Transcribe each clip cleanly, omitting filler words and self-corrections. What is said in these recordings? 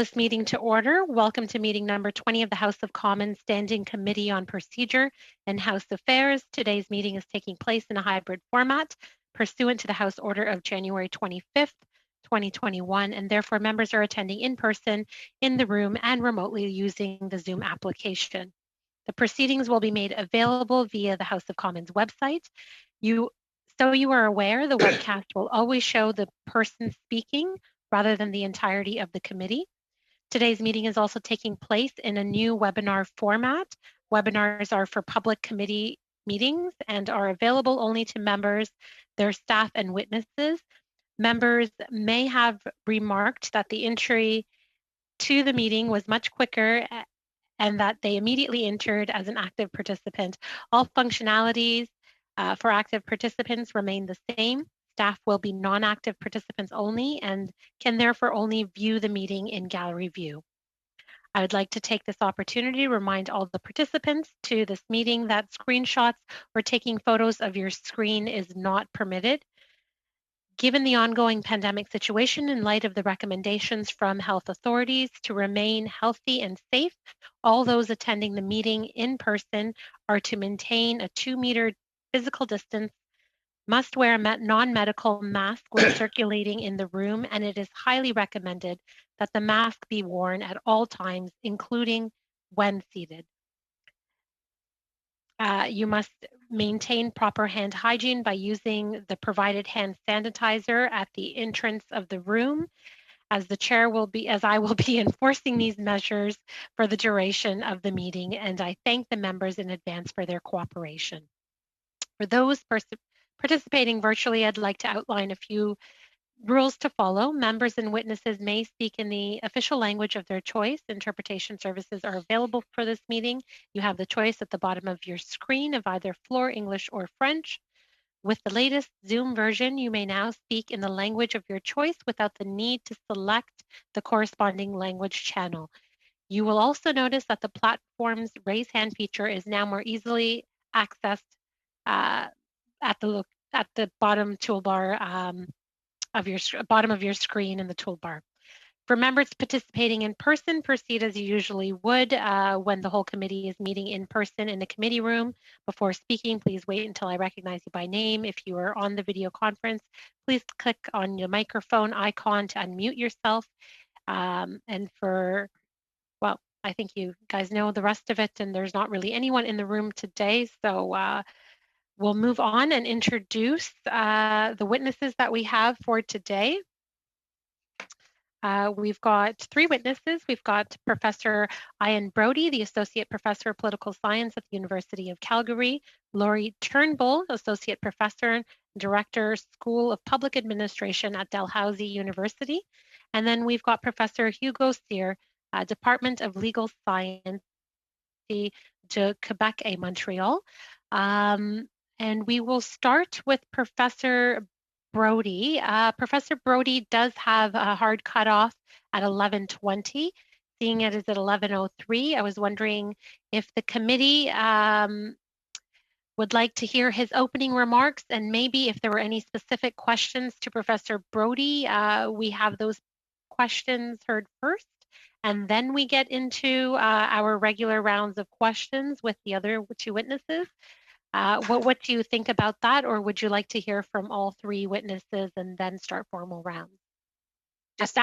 this meeting to order. Welcome to meeting number 20 of the House of Commons Standing Committee on Procedure and House Affairs. Today's meeting is taking place in a hybrid format pursuant to the House Order of January 25th, 2021, and therefore members are attending in person in the room and remotely using the Zoom application. The proceedings will be made available via the House of Commons website. So you are aware, the webcast will always show the person speaking rather than the entirety of the committee. Today's meeting is also taking place in a new webinar format. Webinars are for public committee meetings and are available only to members, their staff, and witnesses. Members may have remarked that the entry to the meeting was much quicker and that they immediately entered as an active participant. All functionalities for active participants remain the same. Staff will be non-active participants only and can therefore only view the meeting in gallery view. I would like to take this opportunity to remind all the participants to this meeting that screenshots or taking photos of your screen is not permitted. Given the ongoing pandemic situation, in light of the recommendations from health authorities to remain healthy and safe, all those attending the meeting in person are to maintain a 2-meter physical distance, must wear a non-medical mask when circulating in the room, and it is highly recommended that the mask be worn at all times, including when seated. You must maintain proper hand hygiene by using the provided hand sanitizer at the entrance of the room, as I will be enforcing these measures for the duration of the meeting, and I thank the members in advance for their cooperation. For those participating virtually, I'd like to outline a few rules to follow. Members and witnesses may speak in the official language of their choice. Interpretation services are available for this meeting. You have the choice at the bottom of your screen of either Floor English or French. With the latest Zoom version, you may now speak in the language of your choice without the need to select the corresponding language channel. You will also notice that the platform's raise hand feature is now more easily accessed at the bottom toolbar bottom of your screen in the toolbar. For members participating in person, proceed as you usually would when the whole committee is meeting in person in the committee room. Before speaking, please wait until I recognize you by name. If you are on the video conference, please click on your microphone icon to unmute yourself. Well, I think you guys know the rest of it, and there's not really anyone in the room today, so we'll move on and introduce the witnesses that we have for today. We've got 3 witnesses. We've got Professor Ian Brody, the Associate Professor of Political Science at the University of Calgary, Laurie Turnbull, Associate Professor and Director, School of Public Administration at Dalhousie University. And then we've got Professor Hugo Cyr, Department of Legal Science, de Quebec et Montreal. And we will start with Professor Brody. Professor Brody does have a hard cutoff at 11:20. Seeing it is at 11:03, I was wondering if the committee would like to hear his opening remarks, and maybe if there were any specific questions to Professor Brody, we have those questions heard first, and then we get into our regular rounds of questions with the other 2 witnesses. What do you think about that, or would you like to hear from all 3 witnesses and then start formal rounds? Just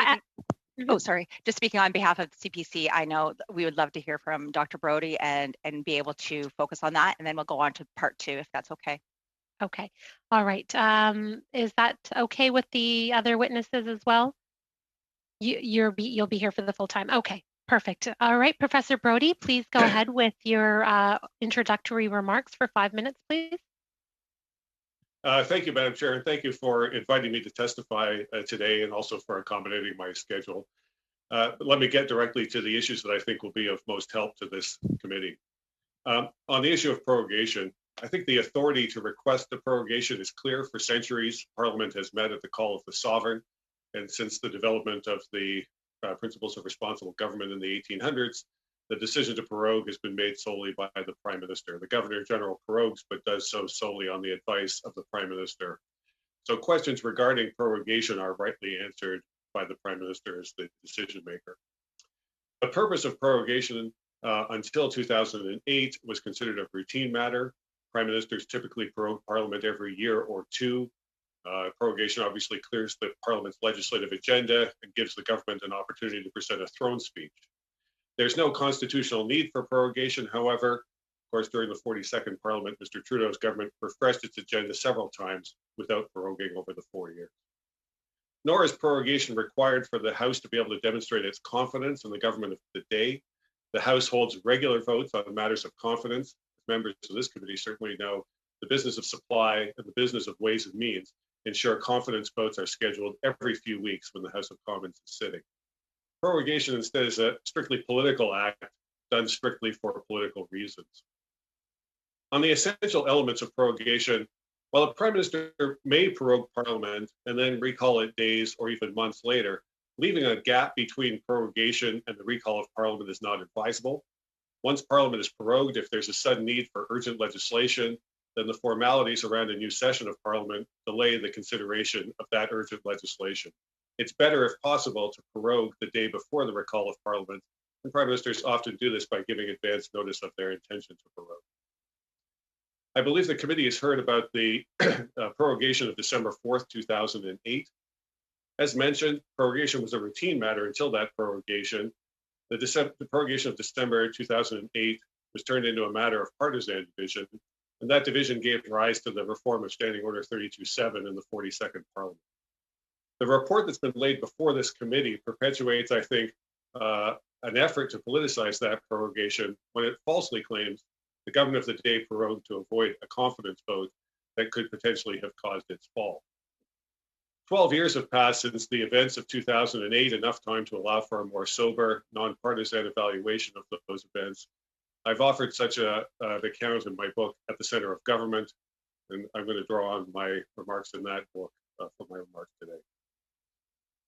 speaking on behalf of the CPC, I know we would love to hear from Dr. Brody and be able to focus on that, and then we'll go on to part 2 if that's okay. Okay, all right. Is that okay with the other witnesses as well? You'll be here for the full time. Okay. Perfect. All right, Professor Brody, please go ahead with your introductory remarks for 5 minutes, please. Thank you, Madam Chair, and thank you for inviting me to testify today and also for accommodating my schedule. Let me get directly to the issues that I think will be of most help to this committee. On the issue of prorogation, I think the authority to request a prorogation is clear. For centuries, Parliament has met at the call of the sovereign, and since the development of the principles of responsible government in the 1800s, the decision to prorogue has been made solely by the Prime Minister. The Governor General prorogues, but does so solely on the advice of the Prime Minister. So questions regarding prorogation are rightly answered by the Prime Minister as the decision maker. The purpose of prorogation until 2008 was considered a routine matter. Prime ministers typically prorogue Parliament every year or two. Prorogation obviously clears the Parliament's legislative agenda and gives the government an opportunity to present a throne speech. There's no constitutional need for prorogation, however. Of course, during the 42nd Parliament, Mr. Trudeau's government refreshed its agenda several times without proroguing over the 4 years. Nor is prorogation required for the House to be able to demonstrate its confidence in the government of the day. The House holds regular votes on matters of confidence. As members of this committee certainly know, the business of supply and the business of ways and means ensure confidence votes are scheduled every few weeks when the House of Commons is sitting. Prorogation instead is a strictly political act done strictly for political reasons. On the essential elements of prorogation, while a Prime Minister may prorogue Parliament and then recall it days or even months later, leaving a gap between prorogation and the recall of Parliament is not advisable. Once Parliament is prorogued, if there's a sudden need for urgent legislation, then the formalities around a new session of Parliament delay the consideration of that urgent legislation. It's better, if possible, to prorogue the day before the recall of Parliament, and Prime Ministers often do this by giving advance notice of their intention to prorogue. I believe the committee has heard about the prorogation of December 4th, 2008. As mentioned, prorogation was a routine matter until that prorogation. The prorogation of December 2008 was turned into a matter of partisan division, and that division gave rise to the reform of Standing Order 32.7 in the 42nd Parliament. The report that's been laid before this committee perpetuates, I think, an effort to politicize that prorogation when it falsely claims the government of the day prorogued to avoid a confidence vote that could potentially have caused its fall. 12 years have passed since the events of 2008, enough time to allow for a more sober, non-partisan evaluation of those events. I've offered such an account in my book, At the Center of Government, and I'm going to draw on my remarks in that book for my remarks today.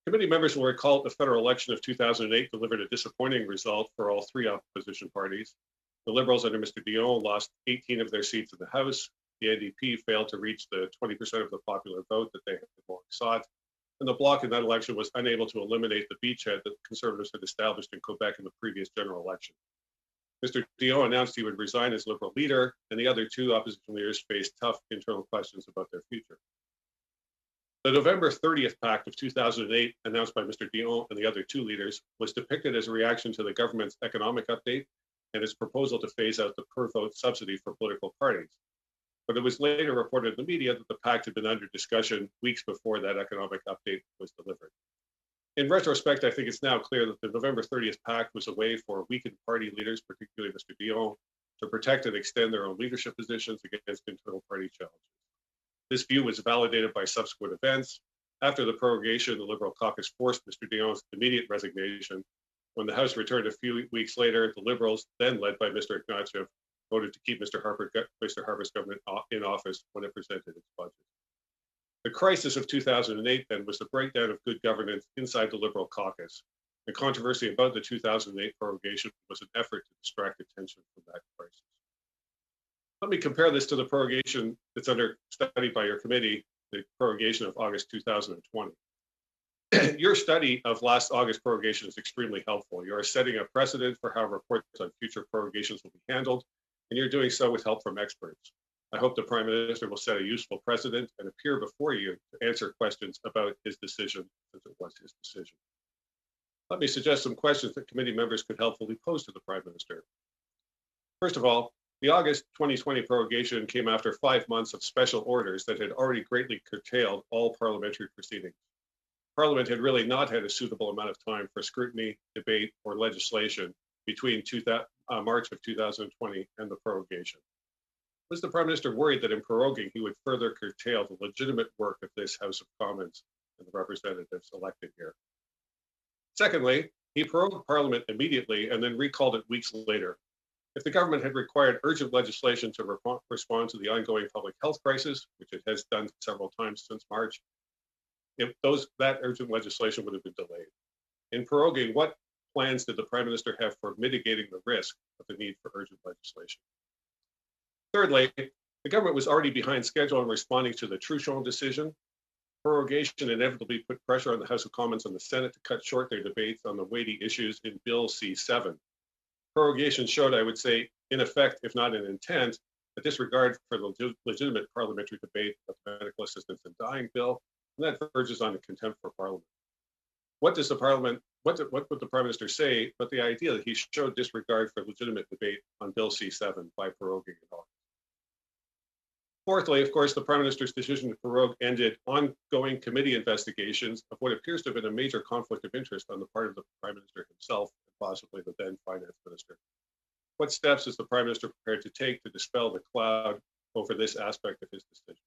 Committee members will recall the federal election of 2008 delivered a disappointing result for all three opposition parties. The Liberals under Mr. Dion lost 18 of their seats in the House. The NDP failed to reach the 20% of the popular vote that they had long sought. And the Bloc in that election was unable to eliminate the beachhead that Conservatives had established in Quebec in the previous general election. Mr. Dion announced he would resign as Liberal leader, and the other two opposition leaders faced tough internal questions about their future. The November 30th Pact of 2008, announced by Mr. Dion and the other two leaders, was depicted as a reaction to the government's economic update and its proposal to phase out the per-vote subsidy for political parties. But it was later reported in the media that the pact had been under discussion weeks before that economic update was delivered. In retrospect, I think it's now clear that the November 30th Pact was a way for weakened party leaders, particularly Mr. Dion, to protect and extend their own leadership positions against internal party challenges. This view was validated by subsequent events. After the prorogation, the Liberal caucus forced Mr. Dion's immediate resignation. When the House returned a few weeks later, the Liberals, then led by Mr. Ignatieff, voted to keep Mr. Harper's government in office when it presented its budget. The crisis of 2008 then was the breakdown of good governance inside the Liberal caucus. The controversy about the 2008 prorogation was an effort to distract attention from that crisis. Let me compare this to the prorogation that's under study by your committee, the prorogation of August 2020. Your study of last August prorogation is extremely helpful. You are setting a precedent for how reports on future prorogations will be handled, and you're doing so with help from experts. I hope the Prime Minister will set a useful precedent and appear before you to answer questions about his decision, since it was his decision. Let me suggest some questions that committee members could helpfully pose to the Prime Minister. First of all, the August 2020 prorogation came after 5 months of special orders that had already greatly curtailed all parliamentary proceedings. Parliament had really not had a suitable amount of time for scrutiny, debate, or legislation between March of 2020 and the prorogation. Was the Prime Minister worried that in proroguing he would further curtail the legitimate work of this House of Commons and the representatives elected here? Secondly, he prorogued Parliament immediately and then recalled it weeks later. If the government had required urgent legislation to respond to the ongoing public health crisis, which it has done several times since March, that urgent legislation would have been delayed. In proroguing, what plans did the Prime Minister have for mitigating the risk of the need for urgent legislation? Thirdly, the government was already behind schedule in responding to the Truchon decision. Prorogation inevitably put pressure on the House of Commons and the Senate to cut short their debates on the weighty issues in Bill C7. Prorogation showed, I would say, in effect, if not in intent, a disregard for the legitimate parliamentary debate of the medical assistance in dying bill, and that verges on a contempt for Parliament. What does the Parliament, what would the Prime Minister say, but the idea that he showed disregard for legitimate debate on Bill C7 by proroguing it all? Fourthly, of course, the Prime Minister's decision to prorogue ended ongoing committee investigations of what appears to have been a major conflict of interest on the part of the Prime Minister himself and possibly the then Finance Minister. What steps is the Prime Minister prepared to take to dispel the cloud over this aspect of his decision?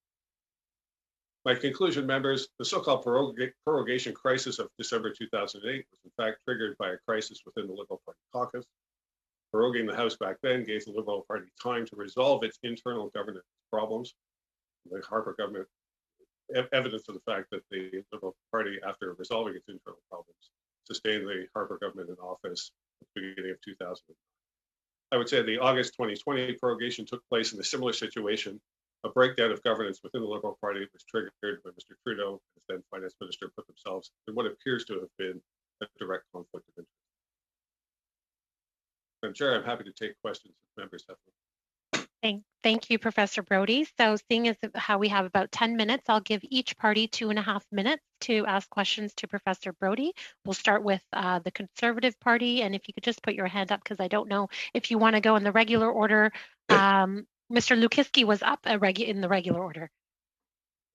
My conclusion, members, the so-called prorogation crisis of December 2008 was in fact triggered by a crisis within the Liberal Party caucus. Proroguing the House back then gave the Liberal Party time to resolve its internal governance problems. The Harper government, evidence of the fact that the Liberal Party, after resolving its internal problems, sustained the Harper government in office at the beginning of 2009. I would say the August 2020 prorogation took place in a similar situation. A breakdown of governance within the Liberal Party was triggered when Mr. Trudeau, as then Finance Minister, put themselves in what appears to have been a direct conflict of interest. Madam Chair, I'm happy to take questions if members have them. Thank you, Professor Brody. So seeing as how we have about 10 minutes, I'll give each party 2.5 minutes to ask questions to Professor Brody. We'll start with the Conservative Party, and if you could just put your hand up, because I don't know if you want to go in the regular order. Mr. Lukiski was up in the regular order.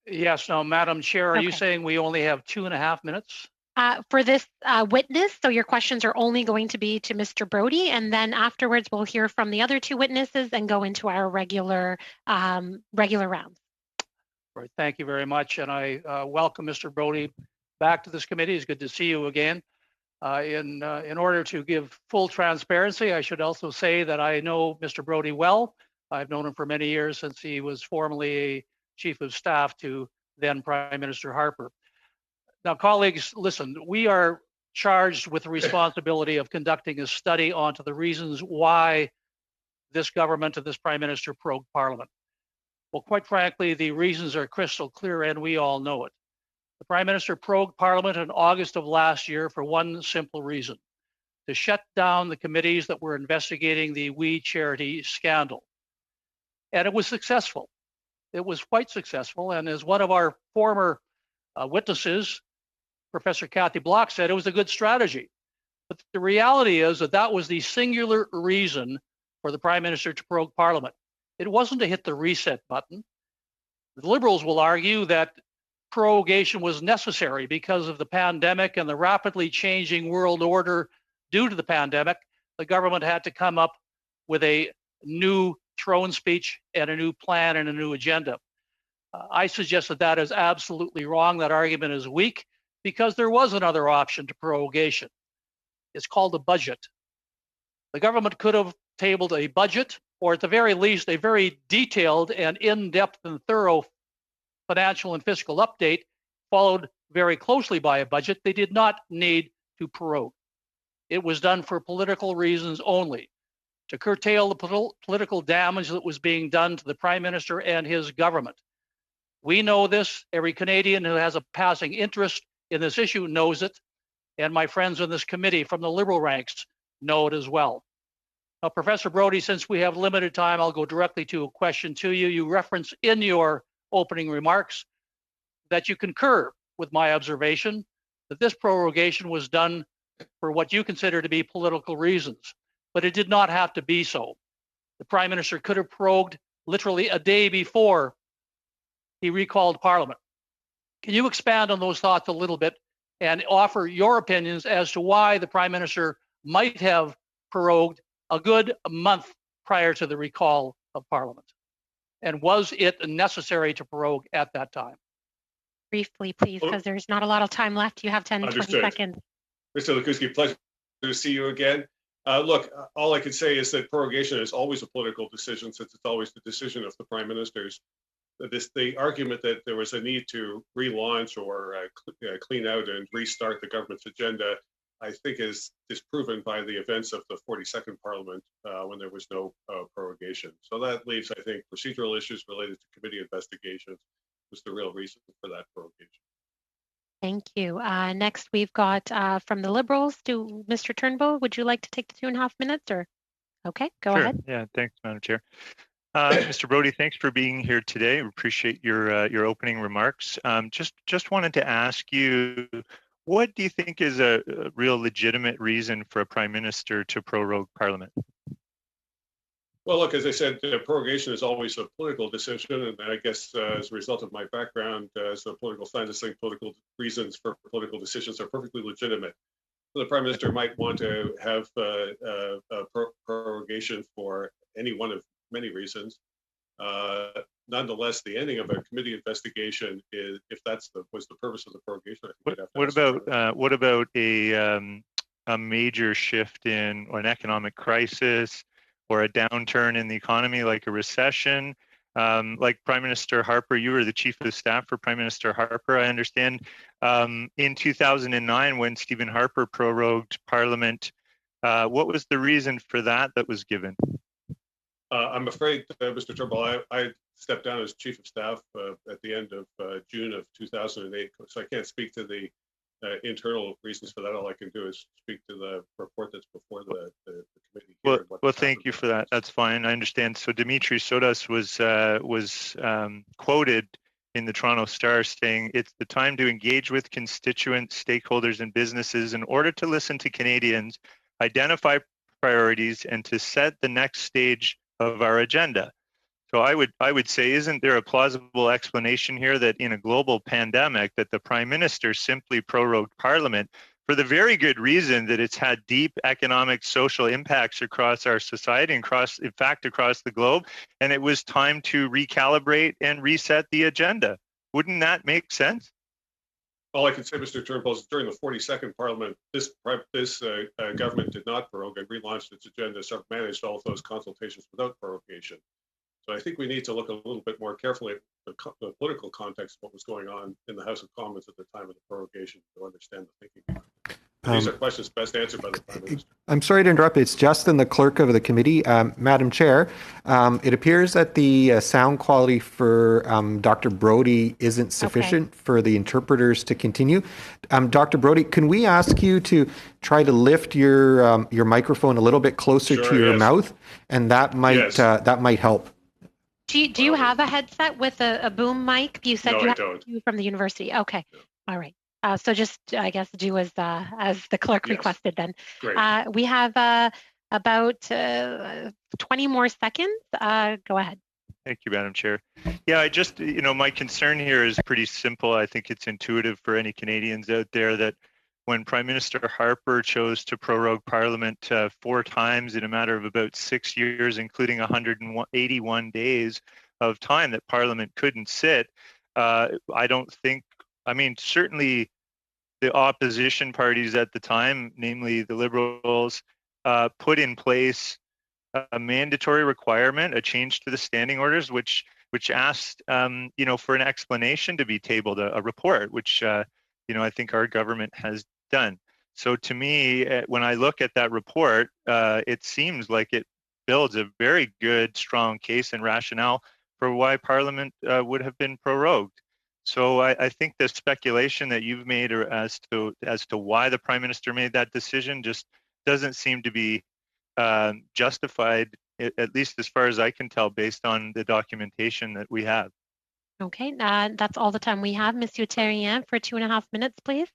Yes. Now, Madam Chair, are you saying we only have 2.5 minutes? For this witness, so your questions are only going to be to Mr. Brody, and then afterwards we'll hear from the other two witnesses and go into our regular rounds. Right. Thank you very much, and I welcome Mr. Brody back to this committee. It's good to see you again. In order to give full transparency, I should also say that I know Mr. Brody well. I've known him for many years since he was formerly a Chief of Staff to then Prime Minister Harper. Now, colleagues, listen, we are charged with the responsibility of conducting a study onto the reasons why this government and this Prime Minister prorogued Parliament. Well, quite frankly, the reasons are crystal clear and we all know it. The Prime Minister prorogued Parliament in August of last year for one simple reason: to shut down the committees that were investigating the We Charity scandal. And it was successful. It was quite successful. And as one of our former witnesses, Professor Kathy Block, said, it was a good strategy. But the reality is that that was the singular reason for the Prime Minister to prorogue Parliament. It wasn't to hit the reset button. The Liberals will argue that prorogation was necessary because of the pandemic and the rapidly changing world order due to the pandemic. The government had to come up with a new throne speech and a new plan and a new agenda. I suggest that that is absolutely wrong. That argument is weak, because there was another option to prorogation. It's called a budget. The government could have tabled a budget, or at the very least, a very detailed and in-depth and thorough financial and fiscal update, followed very closely by a budget. They did not need to prorogue. It was done for political reasons only, to curtail the political damage that was being done to the Prime Minister and his government. We know this. Every Canadian who has a passing interest in this issue knows it, and my friends on this committee from the Liberal ranks know it as well. Now, Professor Brody, since we have limited time, I'll go directly to a question to you. You reference in your opening remarks that you concur with my observation that this prorogation was done for what you consider to be political reasons, but it did not have to be so. The Prime Minister could have prorogued literally a day before he recalled Parliament. Can you expand on those thoughts a little bit and offer your opinions as to why the Prime Minister might have prorogued a good month prior to the recall of Parliament? And was it necessary to prorogue at that time? Briefly, please, because there's not a lot of time left. You have 10, Understood. 20 seconds. Mr. Lukiski, pleasure to see you again. Look, all I can say is that prorogation is always a political decision, since it's always the decision of the Prime Ministers. The argument that there was a need to relaunch or clean out and restart the government's agenda, I think is disproven by the events of the 42nd Parliament when there was no prorogation. So that leaves, I think, procedural issues related to committee investigations was the real reason for that prorogation. Thank you. Next, we've got from the Liberals, Mr. Turnbull, would you like to take the 2.5 minutes or? Okay, go ahead. Yeah, thanks, Madam Chair. Mr. Brody, thanks for being here today. We appreciate your opening remarks. Just wanted to ask you, what do you think is a real legitimate reason for a Prime Minister to prorogue Parliament? Well, look, as I said, prorogation is always a political decision, and I guess as a result of my background as a political scientist, I think political reasons for political decisions are perfectly legitimate. The Prime Minister might want to have a prorogation for any one of many reasons. Nonetheless, the ending of a committee investigation is, if was the purpose of the prorogation, I think what about a major shift in or an economic crisis or a downturn in the economy, like a recession? Like Prime Minister Harper, you were the Chief of Staff for Prime Minister Harper, I understand. In 2009, when Stephen Harper prorogued Parliament, what was the reason for that was given? I'm afraid, Mr. Turnbull, I stepped down as Chief of Staff at the end of June of 2008, so I can't speak to the internal reasons for that. All I can do is speak to the report that's before the committee. Well, thank you for that. That's fine. I understand. So Dimitri Sodas was quoted in the Toronto Star saying, "It's the time to engage with constituents, stakeholders, and businesses in order to listen to Canadians, identify priorities, and to set the next stage of our agenda." So I would say, isn't there a plausible explanation here that in a global pandemic that the Prime Minister simply prorogued Parliament for the very good reason that it's had deep economic, social impacts across our society and across the globe, and it was time to recalibrate and reset the agenda? Wouldn't that make sense? All I can say, Mr. Turnbull, is during the 42nd Parliament, this government did not prorogue and relaunched its agenda, so managed all of those consultations without prorogation. So I think we need to look a little bit more carefully at the political context of what was going on in the House of Commons at the time of the prorogation to understand the thinking. These are questions best answered by the Prime Minister. I'm sorry to interrupt. It's Justin, the clerk of the committee. Madam Chair, it appears that the sound quality for Dr. Brody isn't sufficient for the interpreters to continue. Dr. Brody, can we ask you to try to lift your microphone a little bit closer to your mouth, and that might help. Do you have a headset with a boom mic? You said you have two from the university. Okay, all right. So just, I guess, do as the clerk requested then. Great. We have about 20 more seconds. Go ahead. Thank you, Madam Chair. Yeah, I just, my concern here is pretty simple. I think it's intuitive for any Canadians out there that when Prime Minister Harper chose to prorogue Parliament 4 times in a matter of about 6 years, including 181 days of time that Parliament couldn't sit, certainly the opposition parties at the time, namely the Liberals, put in place a mandatory requirement, a change to the standing orders, which asked, for an explanation to be tabled, a report, which, I think our government has done. So to me, when I look at that report, it seems like it builds a very good, strong case and rationale for why Parliament would have been prorogued. So I think the speculation that you've made as to why the Prime Minister made that decision just doesn't seem to be justified, at least as far as I can tell, based on the documentation that we have. Okay, that's all the time we have. Monsieur Terrien, for 2.5 minutes, please.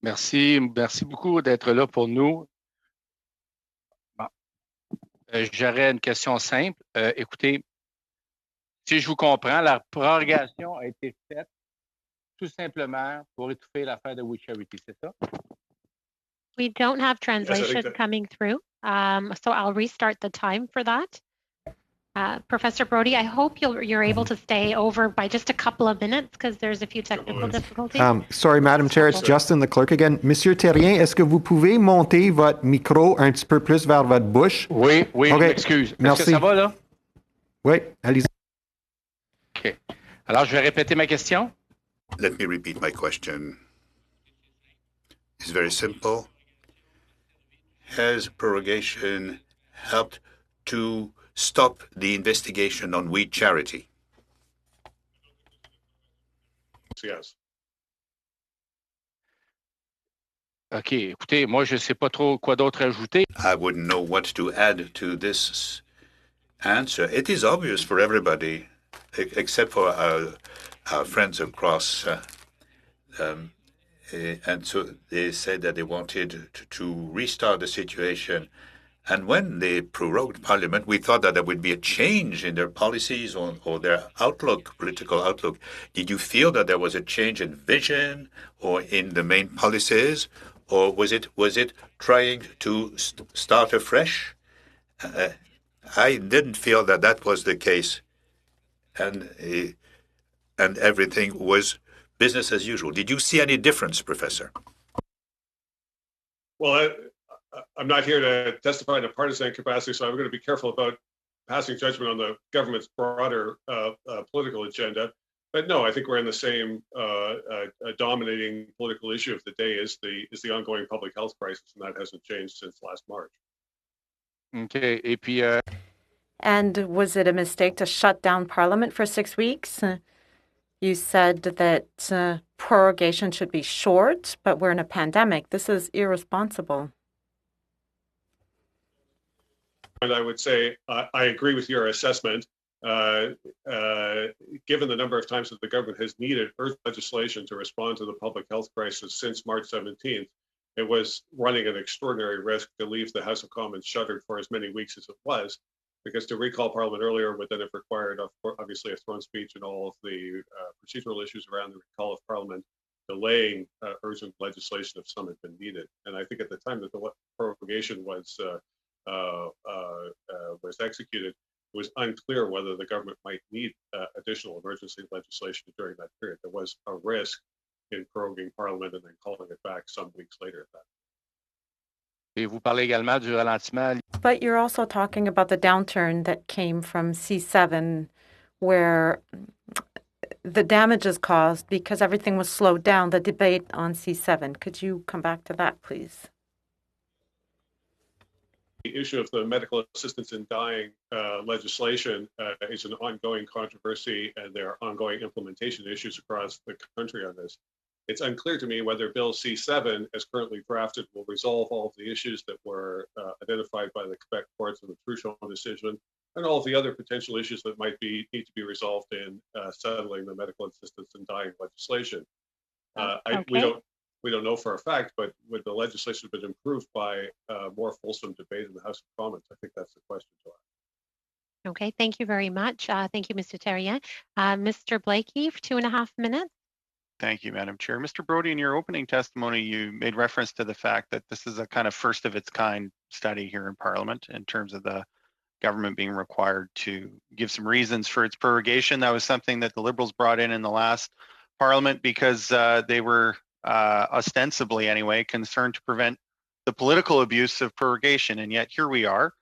Merci beaucoup d'être là pour nous. Bon. J'aurais une question simple. Écoutez, si je vous comprends, la prorogation a été faite tout simplement pour étouffer l'affaire de We Charity, c'est ça? We don't have translation coming through, so I'll restart the time for that. Professor Brody, I hope you're able to stay over by just a couple of minutes because there's a few technical difficulties. Sorry, Madam Chair, it's Justin, the clerk again. Monsieur Terrien, est-ce que vous pouvez monter votre micro un petit peu plus vers votre bouche? Oui, okay. Excuse. Merci. Est-ce que ça va, là? Oui, allez-y. OK. Alors, je vais répéter ma question. Let me repeat my question. It's very simple. Has prorogation helped to stop the investigation on We Charity? yes. OK. Écoutez, moi, je ne sais pas trop quoi d'autre ajouter. I wouldn't know what to add to this answer. It is obvious for everybody, except for our friends across. And so they said that they wanted to restart the situation. And when they prorogued Parliament, we thought that there would be a change in their policies or their outlook, political outlook. Did you feel that there was a change in vision or in the main policies? Or was it trying to start afresh? I didn't feel that that was the case. And everything was business as usual. Did you see any difference, Professor? Well, I'm not here to testify in a partisan capacity, so I'm going to be careful about passing judgment on the government's broader political agenda. But no, I think we're in the same dominating political issue of the day is the ongoing public health crisis, and that hasn't changed since last March. OK. Et puis, And was it a mistake to shut down Parliament for 6 weeks? You said that prorogation should be short, but we're in a pandemic. This is irresponsible. And I would say I agree with your assessment. Given the number of times that the government has needed urgent legislation to respond to the public health crisis since March 17th, it was running an extraordinary risk to leave the House of Commons shuttered for as many weeks as it was, because to recall Parliament earlier would then have required, obviously, a throne speech and all of the procedural issues around the recall of Parliament, delaying urgent legislation if some had been needed. And I think at the time that the prorogation was executed, it was unclear whether the government might need additional emergency legislation during that period. There was a risk in proroguing Parliament and then calling it back some weeks later. et vous parlez également du ralentissement. But you're also talking about the downturn that came from C7, where the damage is caused because everything was slowed down, the debate on C7. Could you come back to that, please? The issue of the medical assistance in dying legislation is an ongoing controversy, and there are ongoing implementation issues across the country on this. It's unclear to me whether Bill C7, as currently drafted, will resolve all of the issues that were identified by the Quebec courts in the Truchon decision, and all of the other potential issues that might need to be resolved in settling the medical assistance in dying legislation. We don't know for a fact, but would the legislation have been improved by more fulsome debate in the House of Commons? I think that's the question to ask. Okay, thank you very much. Thank you, Mr. Terrien. Mr. Blakey, for 2.5 minutes. Thank you, Madam Chair. Mr. Brody, in your opening testimony, you made reference to the fact that this is a kind of first of its kind study here in Parliament in terms of the government being required to give some reasons for its prorogation. That was something that the Liberals brought in the last Parliament because they were ostensibly anyway concerned to prevent the political abuse of prorogation. And yet here we are.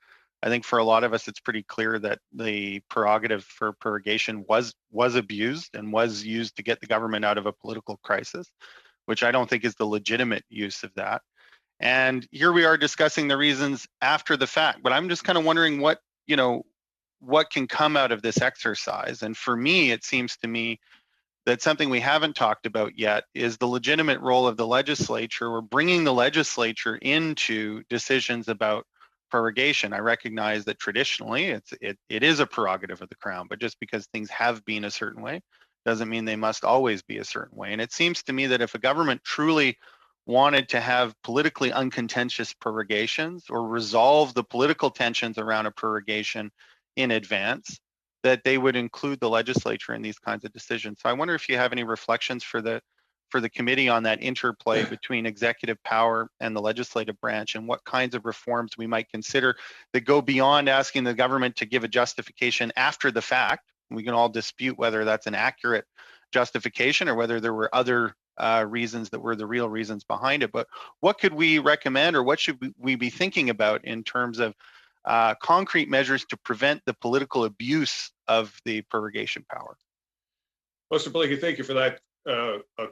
I think for a lot of us, it's pretty clear that the prerogative for prorogation was abused and was used to get the government out of a political crisis, which I don't think is the legitimate use of that. And here we are discussing the reasons after the fact. But I'm just kind of wondering what can come out of this exercise. And for me, it seems to me that something we haven't talked about yet is the legitimate role of the legislature or bringing the legislature into decisions about prorogation. I recognize that traditionally it is a prerogative of the Crown, but just because things have been a certain way doesn't mean they must always be a certain way. And it seems to me that if a government truly wanted to have politically uncontentious prorogations or resolve the political tensions around a prorogation in advance, that they would include the legislature in these kinds of decisions. So I wonder if you have any reflections for the committee on that interplay between executive power and the legislative branch, and what kinds of reforms we might consider that go beyond asking the government to give a justification after the fact. We can all dispute whether that's an accurate justification or whether there were other reasons that were the real reasons behind it. But what could we recommend, or what should we be thinking about in terms of concrete measures to prevent the political abuse of the prorogation power? Mr. Blakey, thank you for that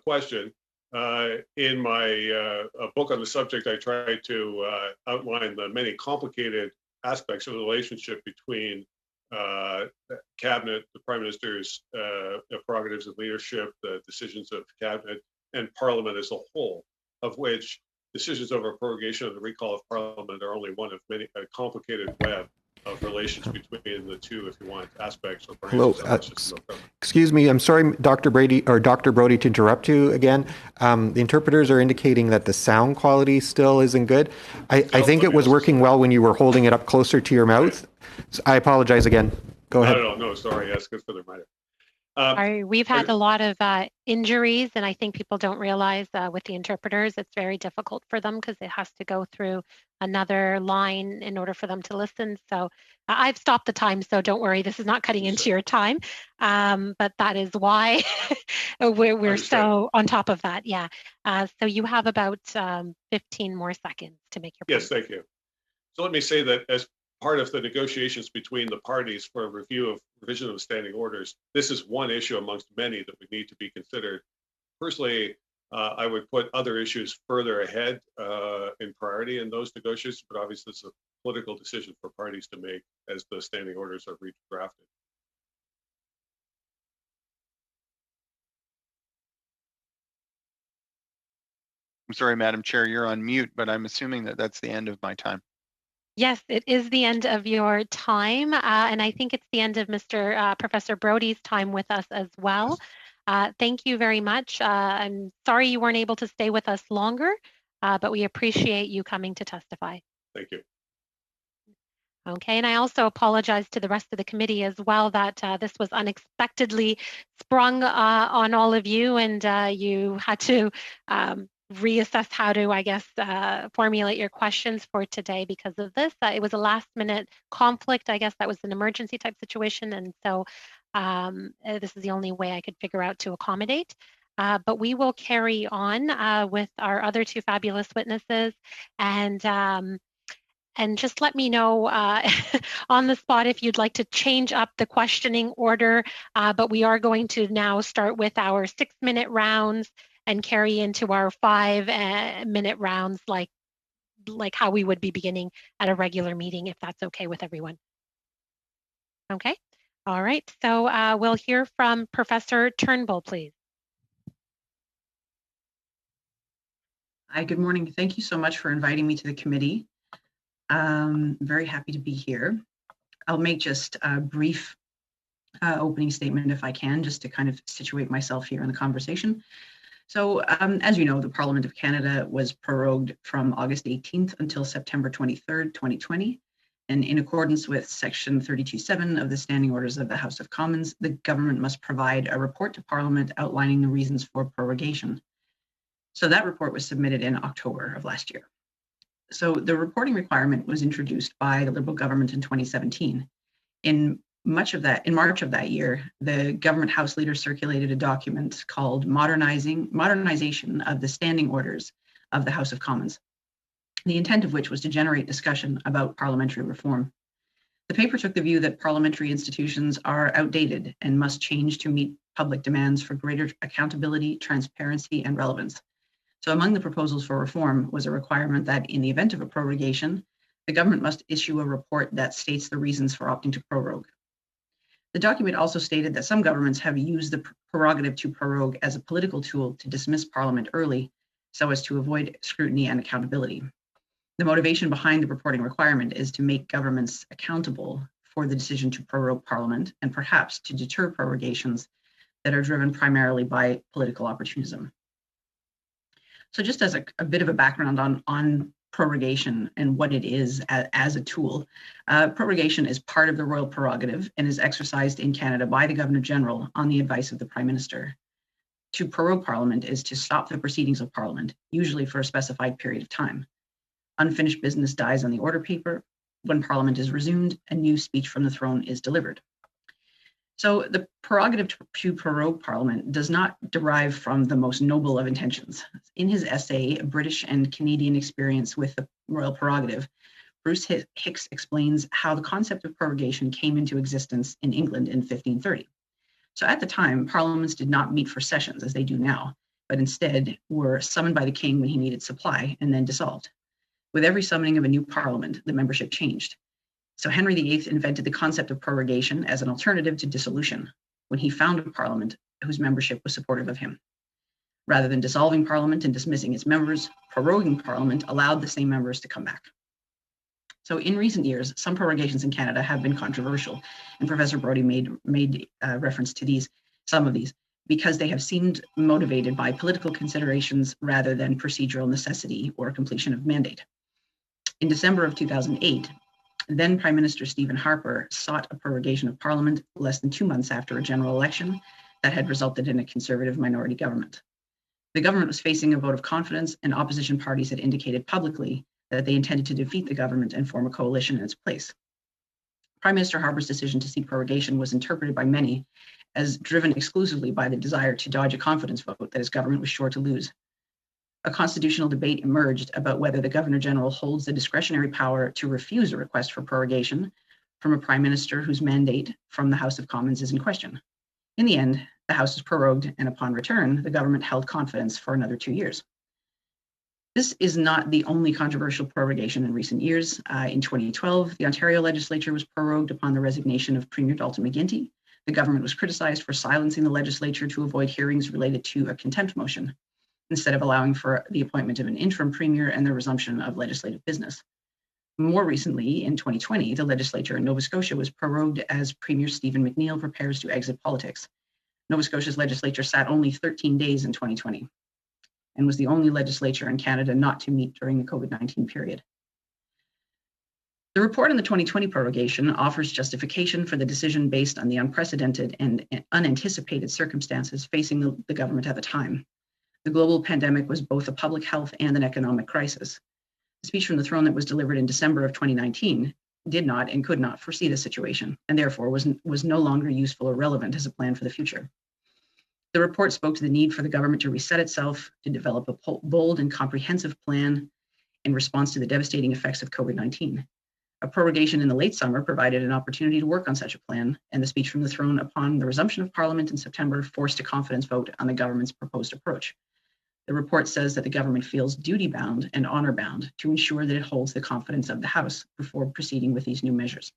question. In my book on the subject, I tried to outline the many complicated aspects of the relationship between cabinet, the Prime Minister's prerogatives and leadership, the decisions of cabinet and Parliament as a whole, of which decisions over prorogation and the recall of Parliament are only one of many, a complicated web of relations between the two, if you want, aspects or branches of the system of government. Excuse me, I'm sorry, Dr. Brady or Dr. Brody, to interrupt you again. The interpreters are indicating that the sound quality still isn't good. I think it was working well when you were holding it up closer to your mouth. So I apologize again. Go ahead. No, sorry. That's good for the reminder. We've had a lot of injuries, and I think people don't realize with the interpreters, it's very difficult for them because it has to go through another line in order for them to listen. So I've stopped the time, so don't worry, this is not cutting into your time, but that is why we're so on top of that. Yeah. So you have about 15 more seconds to make your point. Yes, thank you. So let me say that as part of the negotiations between the parties for a review of revision of standing orders, this is one issue amongst many that would need to be considered. Personally, I would put other issues further ahead in priority in those negotiations, but obviously it's a political decision for parties to make as the standing orders are redrafted. I'm sorry, Madam Chair, you're on mute, but I'm assuming that that's the end of my time. Yes, it is the end of your time, and I think it's the end of Professor Brody's time with us as well. Thank you very much. I'm sorry you weren't able to stay with us longer, but we appreciate you coming to testify. Thank you. Okay, and I also apologize to the rest of the committee as well that this was unexpectedly sprung on all of you, and you had to reassess how to, I guess, formulate your questions for today because of this. It was a last minute conflict. I guess that was an emergency type situation. And so this is the only way I could figure out to accommodate. But we will carry on with our other two fabulous witnesses. And just let me know on the spot if you'd like to change up the questioning order. But we are going to now start with our 6-minute rounds and carry into our 5-minute rounds like how we would be beginning at a regular meeting, if that's okay with everyone. Okay, all right, so we'll hear from Professor Turnbull, please. Hi, good morning. Thank you so much for inviting me to the committee. Very happy to be here. I'll make just a brief opening statement if I can, just to kind of situate myself here in the conversation. So as you know, the Parliament of Canada was prorogued from August 18th until September 23rd, 2020. And in accordance with Section 32.7 of the Standing Orders of the House of Commons, the government must provide a report to Parliament outlining the reasons for prorogation. So that report was submitted in October of last year. So the reporting requirement was introduced by the Liberal government in 2017. In March of that year, the government House leader circulated a document called Modernization of the Standing Orders of the House of Commons, the intent of which was to generate discussion about parliamentary reform. The paper took the view that parliamentary institutions are outdated and must change to meet public demands for greater accountability, transparency, and relevance. So among the proposals for reform was a requirement that in the event of a prorogation, the government must issue a report that states the reasons for opting to prorogue. The document also stated that some governments have used the prerogative to prorogue as a political tool to dismiss Parliament early so as to avoid scrutiny and accountability. The motivation behind the reporting requirement is to make governments accountable for the decision to prorogue Parliament and perhaps to deter prorogations that are driven primarily by political opportunism. So just as a bit of a background on prorogation and what it is as a tool. Prorogation is part of the royal prerogative and is exercised in Canada by the Governor General on the advice of the Prime Minister. To prorogue Parliament is to stop the proceedings of Parliament, usually for a specified period of time. Unfinished business dies on the order paper. When Parliament is resumed, a new speech from the throne is delivered. So the prerogative to prorogue Parliament does not derive from the most noble of intentions. In his essay, British and Canadian Experience with the Royal Prerogative, Bruce Hicks explains how the concept of prorogation came into existence in England in 1530. So at the time, parliaments did not meet for sessions as they do now, but instead were summoned by the king when he needed supply and then dissolved. With every summoning of a new parliament, the membership changed. So Henry VIII invented the concept of prorogation as an alternative to dissolution when he founded a parliament whose membership was supportive of him. Rather than dissolving parliament and dismissing its members, proroguing parliament allowed the same members to come back. So in recent years, some prorogations in Canada have been controversial, and Professor Brody made reference to some of these, because they have seemed motivated by political considerations rather than procedural necessity or completion of mandate. In December of 2008, then Prime Minister Stephen Harper sought a prorogation of Parliament less than 2 months after a general election that had resulted in a Conservative minority government. The government was facing a vote of confidence, and opposition parties had indicated publicly that they intended to defeat the government and form a coalition in its place. Prime Minister Harper's decision to seek prorogation was interpreted by many as driven exclusively by the desire to dodge a confidence vote that his government was sure to lose. A constitutional debate emerged about whether the Governor General holds the discretionary power to refuse a request for prorogation from a Prime Minister whose mandate from the House of Commons is in question. In the end, the House was prorogued, and upon return, the government held confidence for another 2 years. This is not the only controversial prorogation in recent years. In 2012, the Ontario legislature was prorogued upon the resignation of Premier Dalton McGuinty. The government was criticized for silencing the legislature to avoid hearings related to a contempt motion, instead of allowing for the appointment of an interim premier and the resumption of legislative business. More recently, in 2020, the legislature in Nova Scotia was prorogued as Premier Stephen McNeil prepares to exit politics. Nova Scotia's legislature sat only 13 days in 2020 and was the only legislature in Canada not to meet during the COVID-19 period. The report on the 2020 prorogation offers justification for the decision based on the unprecedented and unanticipated circumstances facing the government at the time. The global pandemic was both a public health and an economic crisis. The speech from the throne that was delivered in December of 2019 did not and could not foresee the situation, and therefore was no longer useful or relevant as a plan for the future. The report spoke to the need for the government to reset itself, to develop a bold and comprehensive plan in response to the devastating effects of COVID-19. A prorogation in the late summer provided an opportunity to work on such a plan, and the speech from the throne upon the resumption of Parliament in September forced a confidence vote on the government's proposed approach. The report says that the government feels duty-bound and honor-bound to ensure that it holds the confidence of the House before proceeding with these new measures.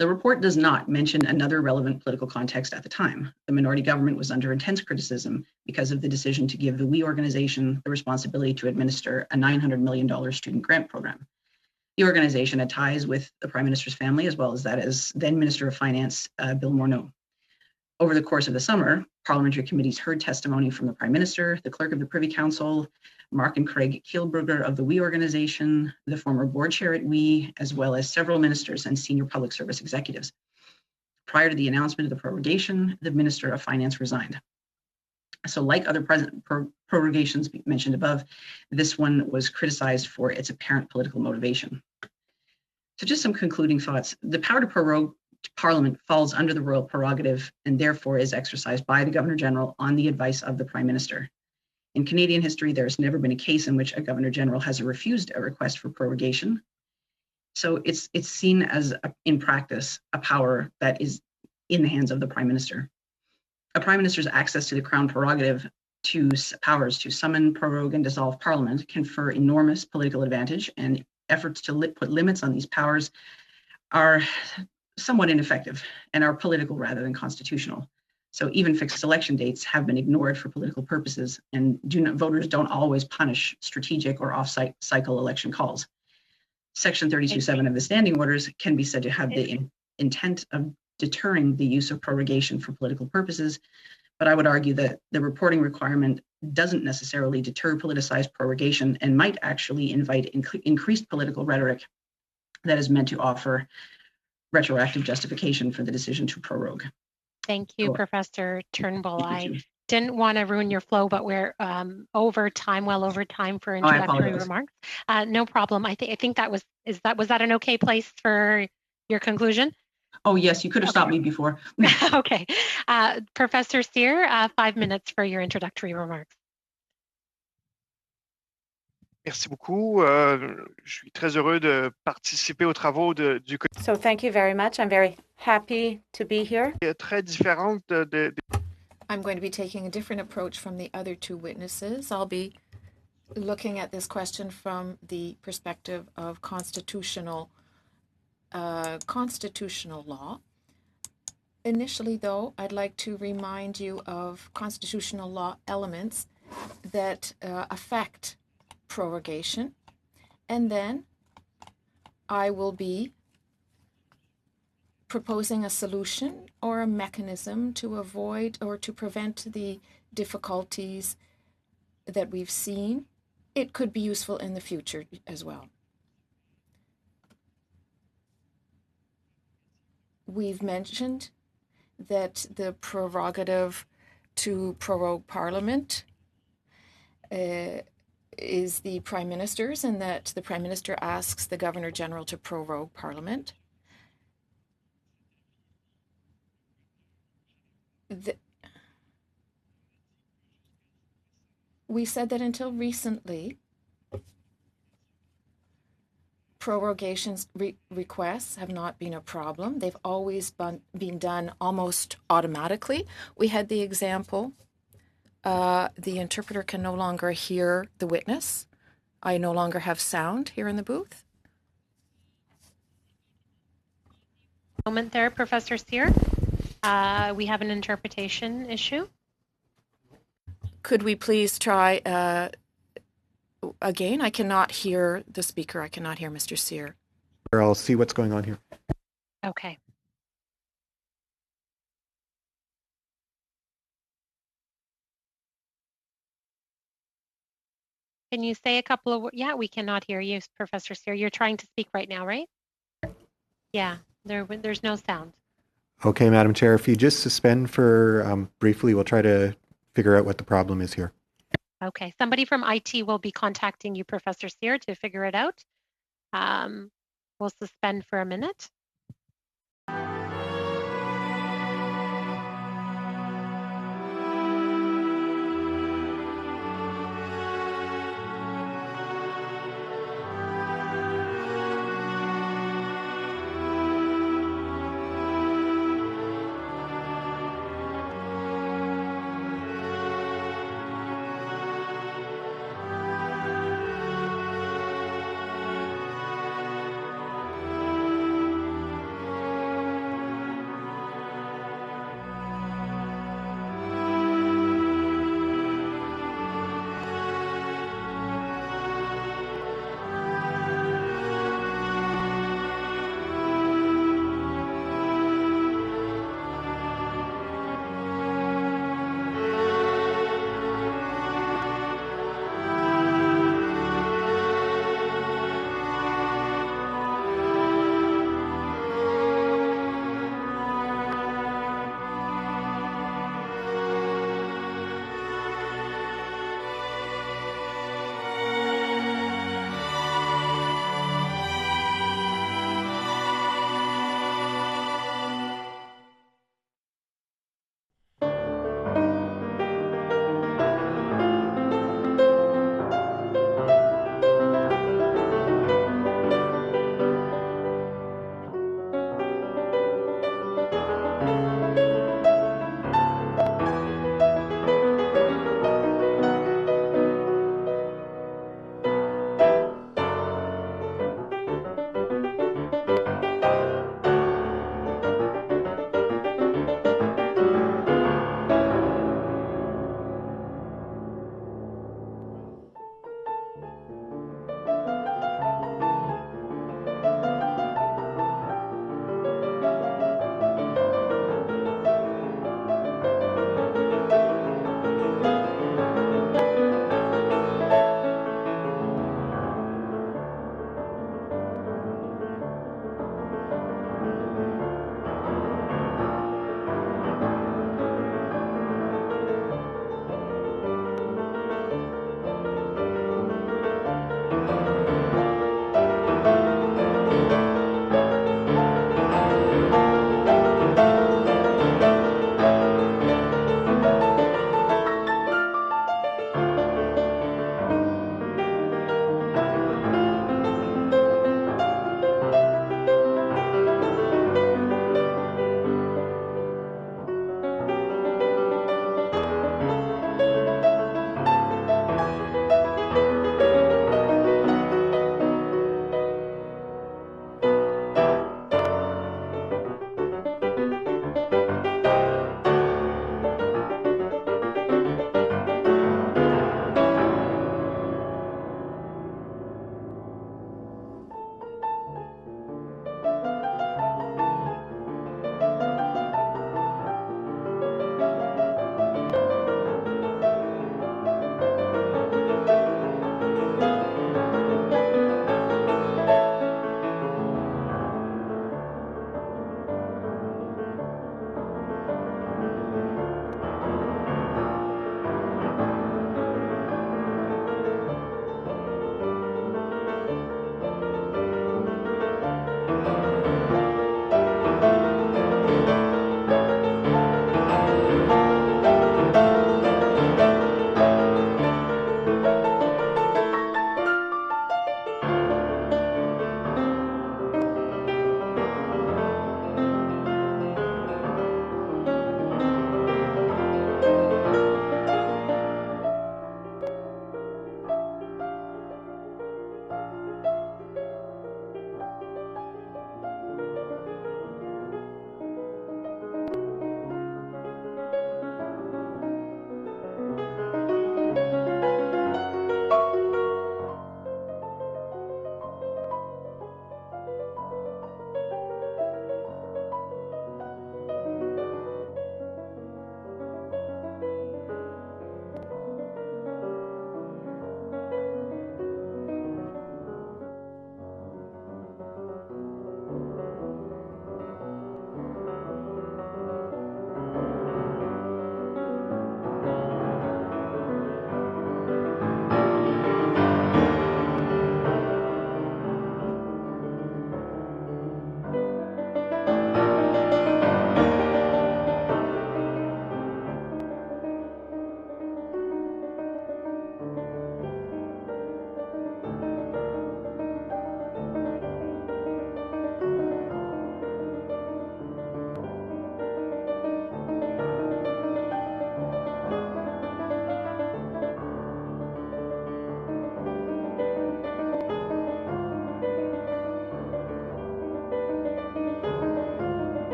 The report does not mention another relevant political context at the time. The minority government was under intense criticism because of the decision to give the WE organization the responsibility to administer a $900 million student grant program. The organization had ties with the Prime Minister's family, as well as that as then Minister of Finance, Bill Morneau. Over the course of the summer, parliamentary committees heard testimony from the Prime Minister, the Clerk of the Privy Council, Mark and Craig Kielburger of the WE organization, the former board chair at WE, as well as several ministers and senior public service executives. Prior to the announcement of the prorogation, the Minister of Finance resigned. So like other prorogations mentioned above, this one was criticized for its apparent political motivation. So just some concluding thoughts. The power to prorogue Parliament falls under the royal prerogative and therefore is exercised by the Governor General on the advice of the Prime Minister. In Canadian history, there has never been a case in which a Governor General has refused a request for prorogation. So it's seen as, in practice, a power that is in the hands of the Prime Minister. A Prime Minister's access to the Crown prerogative to powers to summon, prorogue, and dissolve Parliament confer enormous political advantage, and efforts to put limits on these powers are somewhat ineffective and are political rather than constitutional. So even fixed election dates have been ignored for political purposes, and voters don't always punish strategic or off-cycle election calls. Section 32.7 of the standing orders can be said to have the intent of deterring the use of prorogation for political purposes, but I would argue that the reporting requirement doesn't necessarily deter politicized prorogation and might actually invite increased political rhetoric that is meant to offer retroactive justification for the decision to prorogue. Thank you, Professor Turnbull. I didn't want to ruin your flow, but we're over time, well over time for introductory remarks. No problem. I think that was that an okay place for your conclusion? Oh yes, you could have stopped me before. Okay, Professor Cyr, 5 minutes for your introductory remarks. Merci beaucoup. Je suis très heureux de participer aux travaux du comité. So thank you very much. I'm very happy to be here. Très différente I'm going to be taking a different approach from the other two witnesses. I'll be looking at this question from the perspective of constitutional constitutional law. Initially, though, I'd like to remind you of constitutional law elements that affect prorogation, and then I will be proposing a solution or a mechanism to avoid or to prevent the difficulties that we've seen. It could be useful in the future as well. We've mentioned that the prerogative to prorogue Parliament is the Prime Minister's, and that the Prime Minister asks the Governor General to prorogue Parliament. We said that until recently, prorogations requests have not been a problem. They've always been done almost automatically. We had the example, the interpreter can no longer hear the witness. I no longer have sound here in the booth. Moment there, Professor Sear. We have an interpretation issue. Could we please try again? I cannot hear the speaker. I cannot hear Mr. Sear. I'll see what's going on here. Okay. Can you say a couple of words? Yeah, we cannot hear you, Professor Sear. You're trying to speak right now, right? Yeah, there's no sound. Okay, Madam Chair, if you just suspend for briefly, we'll try to figure out what the problem is here. Okay, somebody from IT will be contacting you, Professor Sear, to figure it out. We'll suspend for a minute.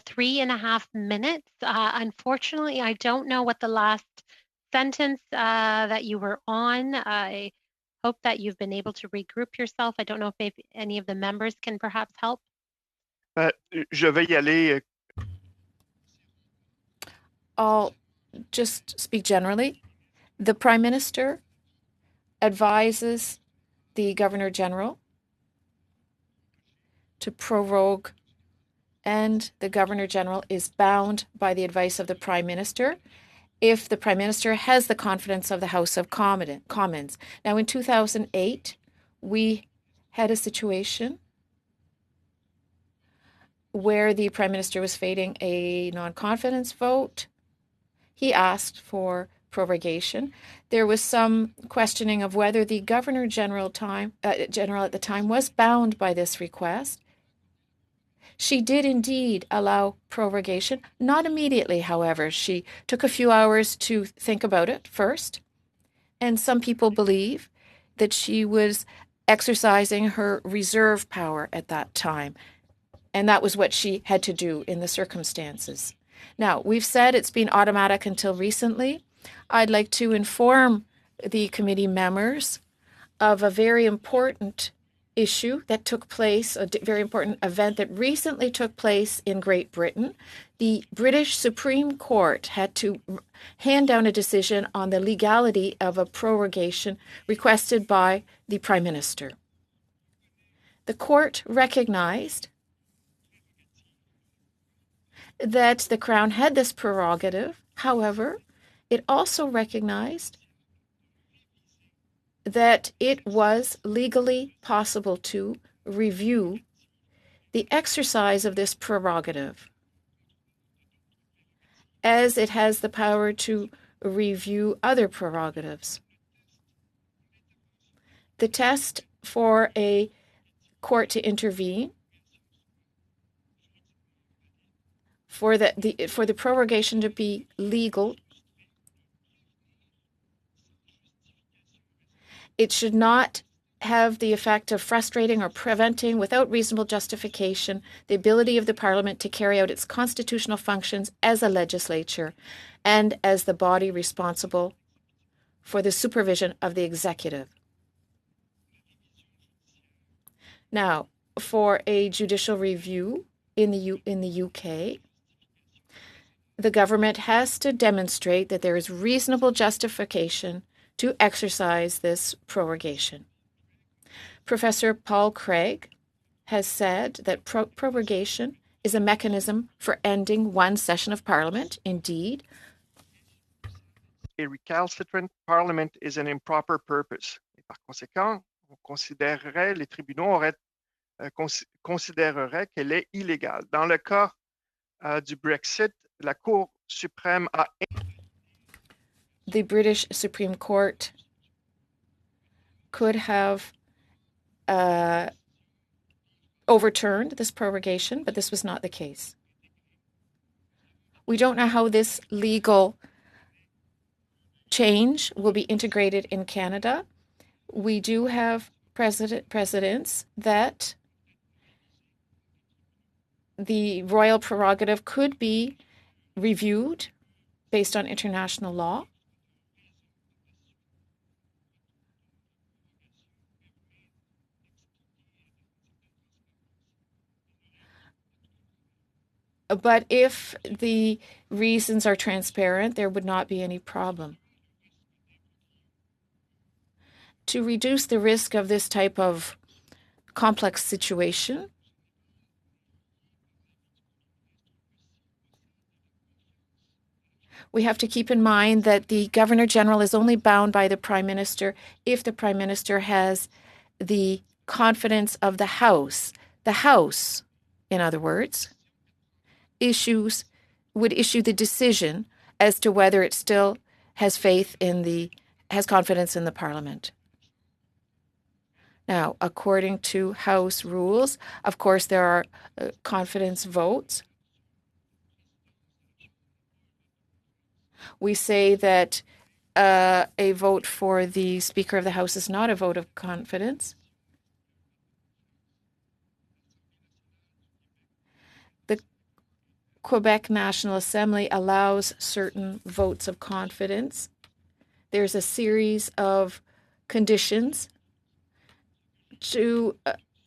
3.5 minutes. Unfortunately, I don't know what the last sentence that you were on. Hope that you've been able to regroup yourself. I don't know if any of the members can perhaps help. Je vais y aller. I'll just speak generally. The Prime Minister advises the Governor General to prorogue, and the Governor General is bound by the advice of the Prime Minister if the Prime Minister has the confidence of the House of Commons. Now, in 2008, we had a situation where the Prime Minister was facing a non-confidence vote. He asked for prorogation. There was some questioning of whether the Governor General at the time was bound by this request. She did indeed allow prorogation, not immediately, however. She took a few hours to think about it first, and some people believe that she was exercising her reserve power at that time, and that was what she had to do in the circumstances. Now, we've said it's been automatic until recently. I'd like to inform the committee members of a very important issue that took place, a very important event that recently took place in Great Britain. The British Supreme Court had to hand down a decision on the legality of a prorogation requested by the Prime Minister. The court recognized that the Crown had this prerogative. However, it also recognized that it was legally possible to review the exercise of this prerogative, as it has the power to review other prerogatives. The test for a court to intervene for the prorogation to be legal, it should not have the effect of frustrating or preventing, without reasonable justification, the ability of the Parliament to carry out its constitutional functions as a legislature and as the body responsible for the supervision of the executive. Now, for a judicial review in the UK, the government has to demonstrate that there is reasonable justification to exercise this prorogation. Professor Paul Craig has said that prorogation is a mechanism for ending one session of Parliament. Indeed, A recalcitrant Parliament is an improper purpose. Et par conséquent, les tribunaux considéreraient qu'elle est illégale. Dans le cas du Brexit, la Cour suprême a... The British Supreme Court could have overturned this prorogation, but this was not the case. We don't know how this legal change will be integrated in Canada. We do have precedents that the royal prerogative could be reviewed based on international law. But if the reasons are transparent, there would not be any problem. To reduce the risk of this type of complex situation, we have to keep in mind that the Governor General is only bound by the Prime Minister if the Prime Minister has the confidence of the House. The House, in other words, would issue the decision as to whether it still has confidence in the Parliament. Now, according to House rules, of course, there are confidence votes. We say that a vote for the Speaker of the House is not a vote of confidence. The Quebec National Assembly allows certain votes of confidence. There's a series of conditions to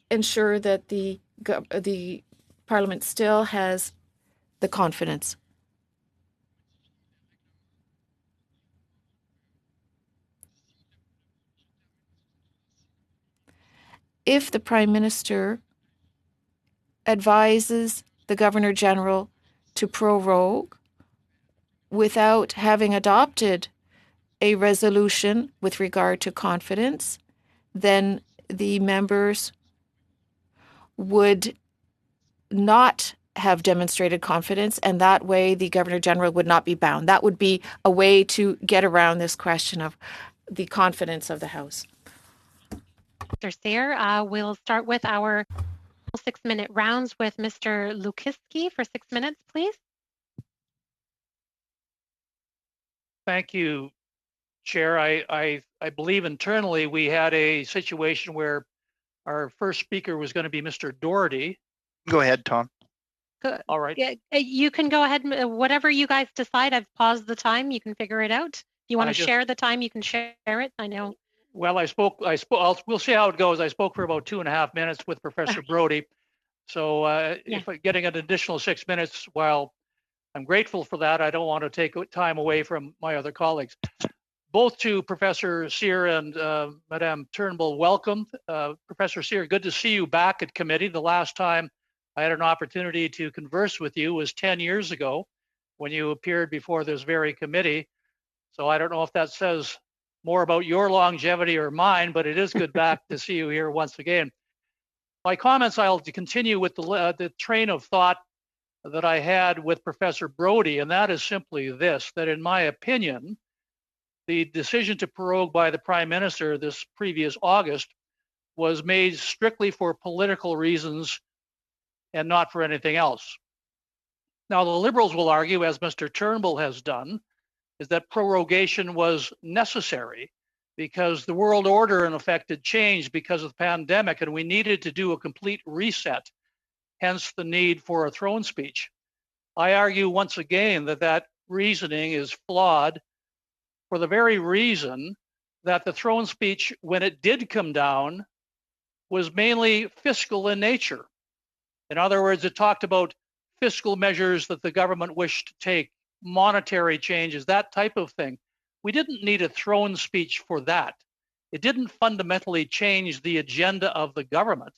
ensure that the Parliament still has the confidence. If the Prime Minister advises the Governor General to prorogue without having adopted a resolution with regard to confidence, then the members would not have demonstrated confidence, and that way the Governor General would not be bound. That would be a way to get around this question of the confidence of the House. Mr. Sear, we'll start with our 6-minute rounds with Mr. Lukiski for 6 minutes, please. Thank you, Chair. I believe internally we had a situation where our first speaker was going to be Mr. Doherty. Go ahead, Tom. Good. All right. Yeah, you can go ahead. Whatever you guys decide, I've paused the time. You can figure it out. If you want to share the time, you can share it. I know. Well, we'll see how it goes. I spoke for about 2.5 minutes with Professor Brody. So if I'm getting an additional 6 minutes, while I'm grateful for that, I don't want to take time away from my other colleagues. Both to Professor Sear and Madame Turnbull, welcome. Professor Sear, good to see you back at committee. The last time I had an opportunity to converse with you was 10 years ago when you appeared before this very committee. So I don't know if that says more about your longevity or mine, but it is good back to see you here once again. My comments, I'll continue with the train of thought that I had with Professor Brody, and that is simply this, that in my opinion, the decision to prorogue by the Prime Minister this previous August was made strictly for political reasons and not for anything else. Now, the Liberals will argue, as Mr. Turnbull has done, is that prorogation was necessary because the world order in effect had changed because of the pandemic and we needed to do a complete reset, hence the need for a throne speech. I argue once again that that reasoning is flawed for the very reason that the throne speech, when it did come down, was mainly fiscal in nature. In other words, it talked about fiscal measures that the government wished to take, monetary changes, that type of thing. We didn't need a throne speech for that. It didn't fundamentally change the agenda of the government.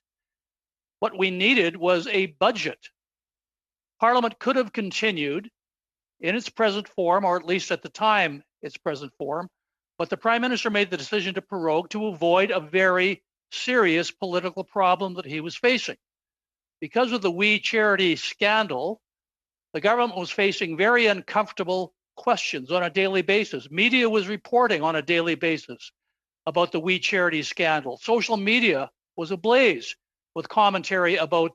What we needed was a budget. Parliament could have continued in its present form, or at least at the time, its present form, but the Prime Minister made the decision to prorogue to avoid a very serious political problem that he was facing. Because of the We Charity scandal, the government was facing very uncomfortable questions on a daily basis. Media was reporting on a daily basis about the We Charity scandal. Social media was ablaze with commentary about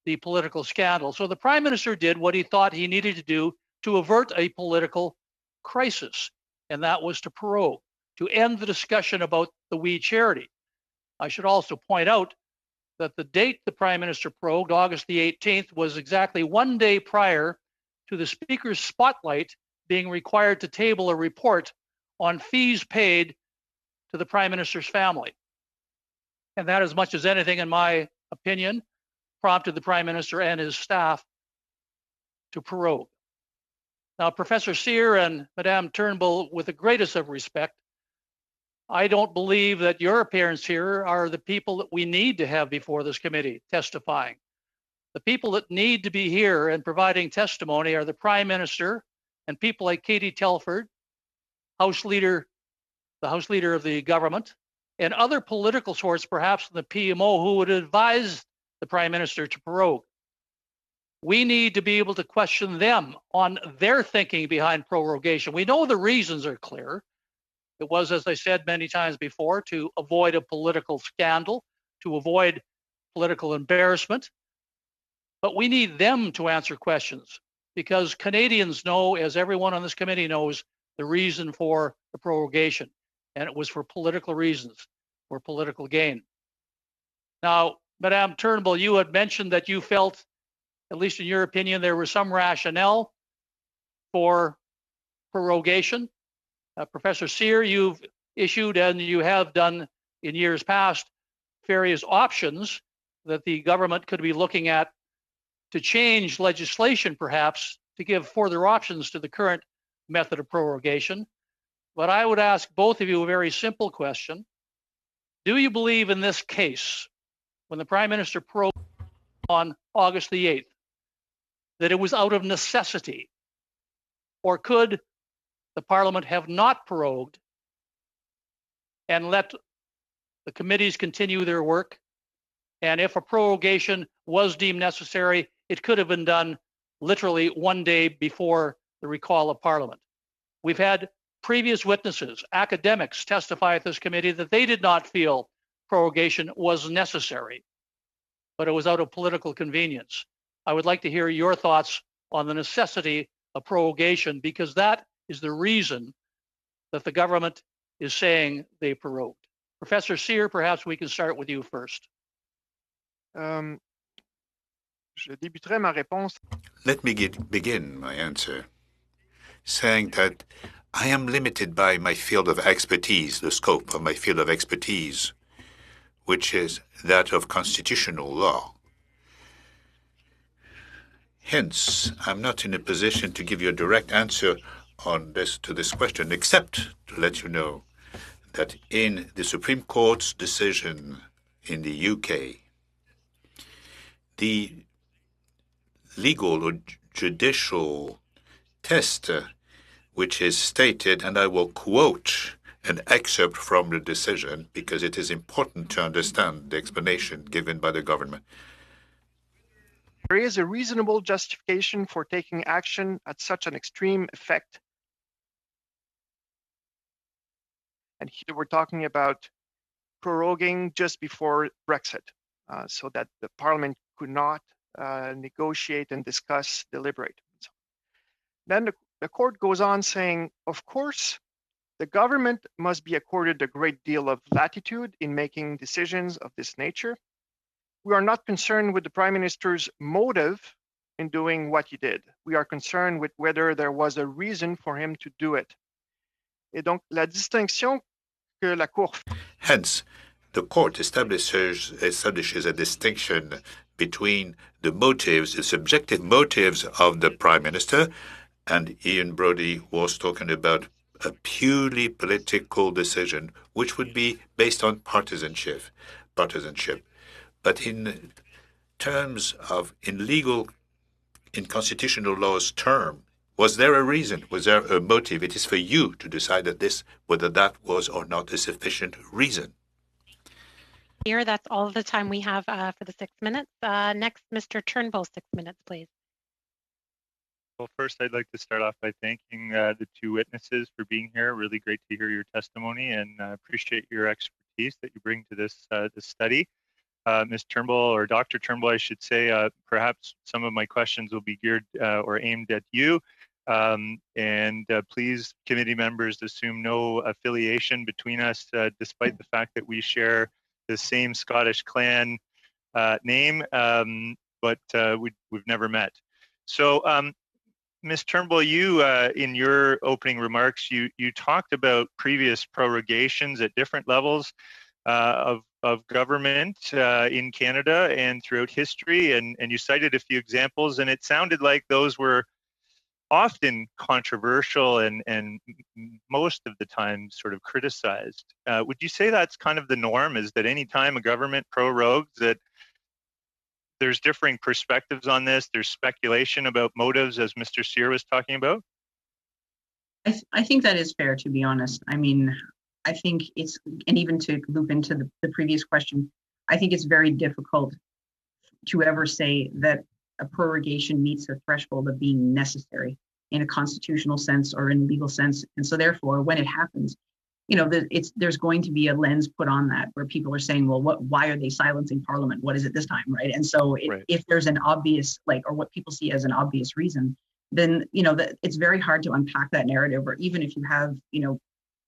the political scandal. So the Prime Minister did what he thought he needed to do to avert a political crisis, and that was to prorogue, to end the discussion about the We Charity. I should also point out that the date the Prime Minister prorogued, August the 18th, was exactly 1 day prior to the Speaker's spotlight being required to table a report on fees paid to the Prime Minister's family. And that, as much as anything, in my opinion, prompted the Prime Minister and his staff to prorogue. Now, Professor Sear and Madame Turnbull, with the greatest of respect, I don't believe that your appearance here are the people that we need to have before this committee testifying. The people that need to be here and providing testimony are the Prime Minister and people like Katie Telford, the House Leader of the government, and other political sources, perhaps in the PMO, who would advise the Prime Minister to prorogue. We need to be able to question them on their thinking behind prorogation. We know the reasons are clear. It was, as I said many times before, to avoid a political scandal, to avoid political embarrassment. But we need them to answer questions because Canadians know, as everyone on this committee knows, the reason for the prorogation. And it was for political reasons, for political gain. Now, Madame Turnbull, you had mentioned that you felt, at least in your opinion, there was some rationale for prorogation. Professor Sear, you've issued and you have done in years past various options that the government could be looking at to change legislation, perhaps, to give further options to the current method of prorogation. But I would ask both of you a very simple question. Do you believe in this case, when the Prime Minister prorogued on August the 8th, that it was out of necessity? Or could the Parliament have not prorogued and let the committees continue their work? And if a prorogation was deemed necessary, it could have been done literally one day before the recall of Parliament. We've had previous witnesses, academics, testify at this committee that they did not feel prorogation was necessary, but it was out of political convenience. I would like to hear your thoughts on the necessity of prorogation, because that is the reason that the government is saying they prorogued. Professor Cyr, perhaps we can start with you first. Je débuterai ma réponse. Let me begin my answer saying that I am limited by my field of expertise, the scope of my field of expertise, which is that of constitutional law. Hence, I'm not in a position to give you a direct answer on to this question, except to let you know that in the Supreme Court's decision in the UK, the legal or judicial test, which is stated, and I will quote an excerpt from the decision because it is important to understand the explanation given by the government. There is a reasonable justification for taking action at such an extreme effect. And here we're talking about proroguing just before Brexit, so that the Parliament could not negotiate and discuss, deliberate. Then the court goes on saying, of course, the government must be accorded a great deal of latitude in making decisions of this nature. We are not concerned with the Prime Minister's motive in doing what he did. We are concerned with whether there was a reason for him to do it. Et donc, la distinction que la Cour... Hence, the court establishes a distinction between the motives, the subjective motives of the Prime Minister, and Ian Brodie was talking about a purely political decision, which would be based on partisanship. But in terms of, in constitutional law's term, was there a reason? Was there a motive? It is for you to decide whether that was or not a sufficient reason. Here, that's all the time we have for the 6 minutes. Next, Mr. Turnbull, 6 minutes, please. Well, first, I'd like to start off by thanking the two witnesses for being here. Really great to hear your testimony, and appreciate your expertise that you bring to this study. Ms. Turnbull, or Dr. Turnbull, I should say, perhaps some of my questions will be geared or aimed at you. Please, committee members, assume no affiliation between us, despite the fact that we share the same Scottish clan name, but we've never met. So, Ms. Turnbull, you, in your opening remarks, you talked about previous prorogations at different levels of government in Canada and throughout history, and you cited a few examples, and it sounded like those were often controversial and most of the time sort of criticized. Would you say that's kind of the norm, is that any time a government prorogues, that there's differing perspectives on this, there's speculation about motives, as Mr. Cyr was talking about? I think that is fair, to be honest. I mean, I think it's, and even to loop into the previous question, I think it's very difficult to ever say that a prorogation meets the threshold of being necessary in a constitutional sense or in a legal sense. And so therefore, when it happens, you know, there's going to be a lens put on that where people are saying, well, why are they silencing Parliament? What is it this time, right? And so if there's an obvious, or what people see as an obvious reason, then, you know, it's very hard to unpack that narrative. Or even if you have, you know,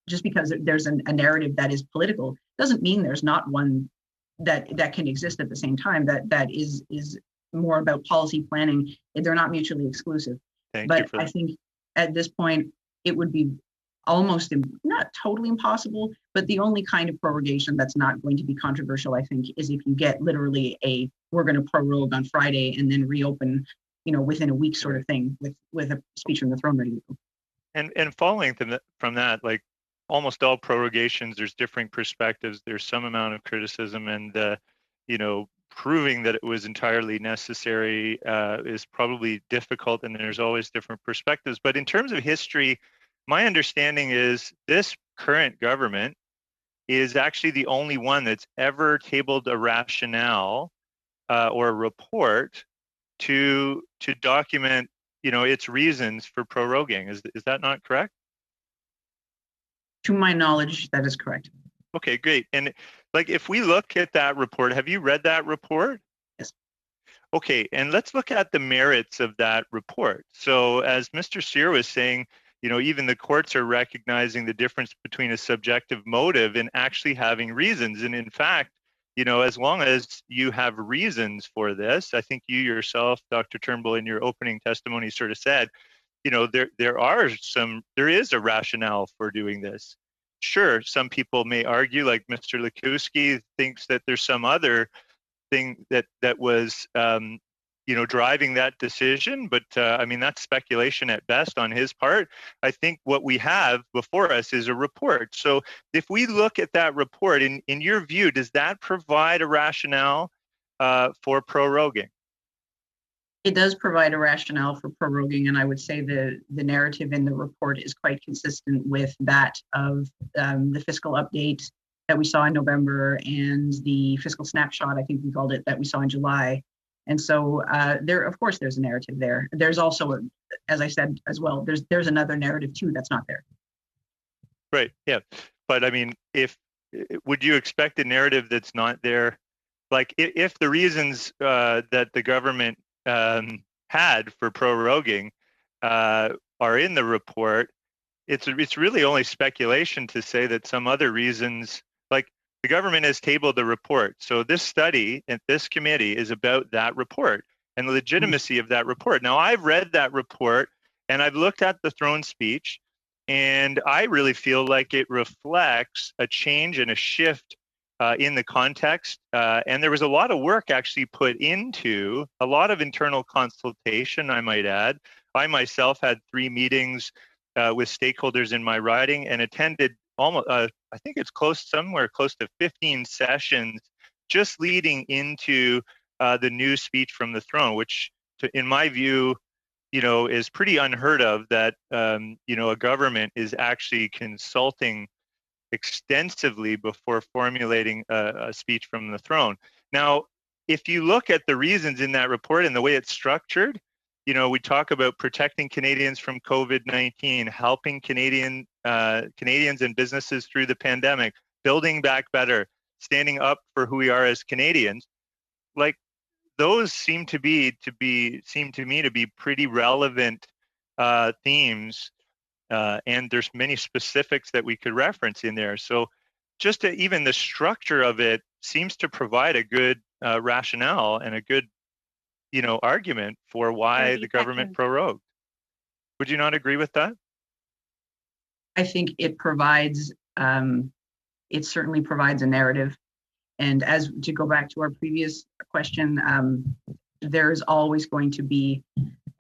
just because there's a narrative that is political, doesn't mean there's not one that can exist at the same time that is more about policy planning. They're not mutually exclusive. But I think at this point, it would be almost not totally impossible, but the only kind of prorogation that's not going to be controversial, I think, is if you get literally we're going to prorogue on Friday and then reopen, within a week sort of thing with a speech from the throne ready to go. And following from that, like almost all prorogations, there's differing perspectives. There's some amount of criticism, and proving that it was entirely necessary is probably difficult, and there's always different perspectives. But in terms of history, my understanding is this current government is actually the only one that's ever tabled a rationale or a report to document, its reasons for proroguing. Is that not correct? To my knowledge, that is correct. Okay, great. And like, if we look at that report, have you read that report? Yes. Okay, and let's look at the merits of that report. So as Mr. Sear was saying, even the courts are recognizing the difference between a subjective motive and actually having reasons. And in fact, as long as you have reasons for this, I think you yourself, Dr. Turnbull, in your opening testimony sort of said, there is a rationale for doing this. Sure, some people may argue, like Mr. Likuski thinks that there's some other thing that was driving that decision, but that's speculation at best on his part. I think what we have before us is a report. So if we look at that report, in your view, does that provide a rationale for proroguing? It does provide a rationale for proroguing, and I would say the narrative in the report is quite consistent with that of the fiscal update that we saw in November and the fiscal snapshot, I think we called it, that we saw in July. And so of course, there's a narrative there. There's also, as I said as well, there's another narrative too that's not there. Right. Yeah. But would you expect a narrative that's not there? Like, if the reasons that the government had for proroguing are in the report, it's really only speculation to say that some other reasons, like the government has tabled the report. So this study and this committee is about that report and the legitimacy of that report. Now, I've read that report and I've looked at the throne speech, and I really feel like it reflects a change and a shift in the context. And there was a lot of work actually put into a lot of internal consultation, I might add. I myself had 3 meetings with stakeholders in my riding and attended almost, I think it's somewhere close to 15 sessions just leading into the new speech from the throne, which in my view, is pretty unheard of, that, a government is actually consulting extensively before formulating a speech from the throne. Now, if you look at the reasons in that report and the way it's structured, we talk about protecting Canadians from COVID-19, helping Canadians and businesses through the pandemic, building back better, standing up for who we are as Canadians. Like, those seem to me to be pretty relevant themes. And there's many specifics that we could reference in there. So even the structure of it seems to provide a good rationale and a good, argument for why the government prorogued. Would you not agree with that? I think it certainly provides a narrative. And as to go back to our previous question, there's always going to be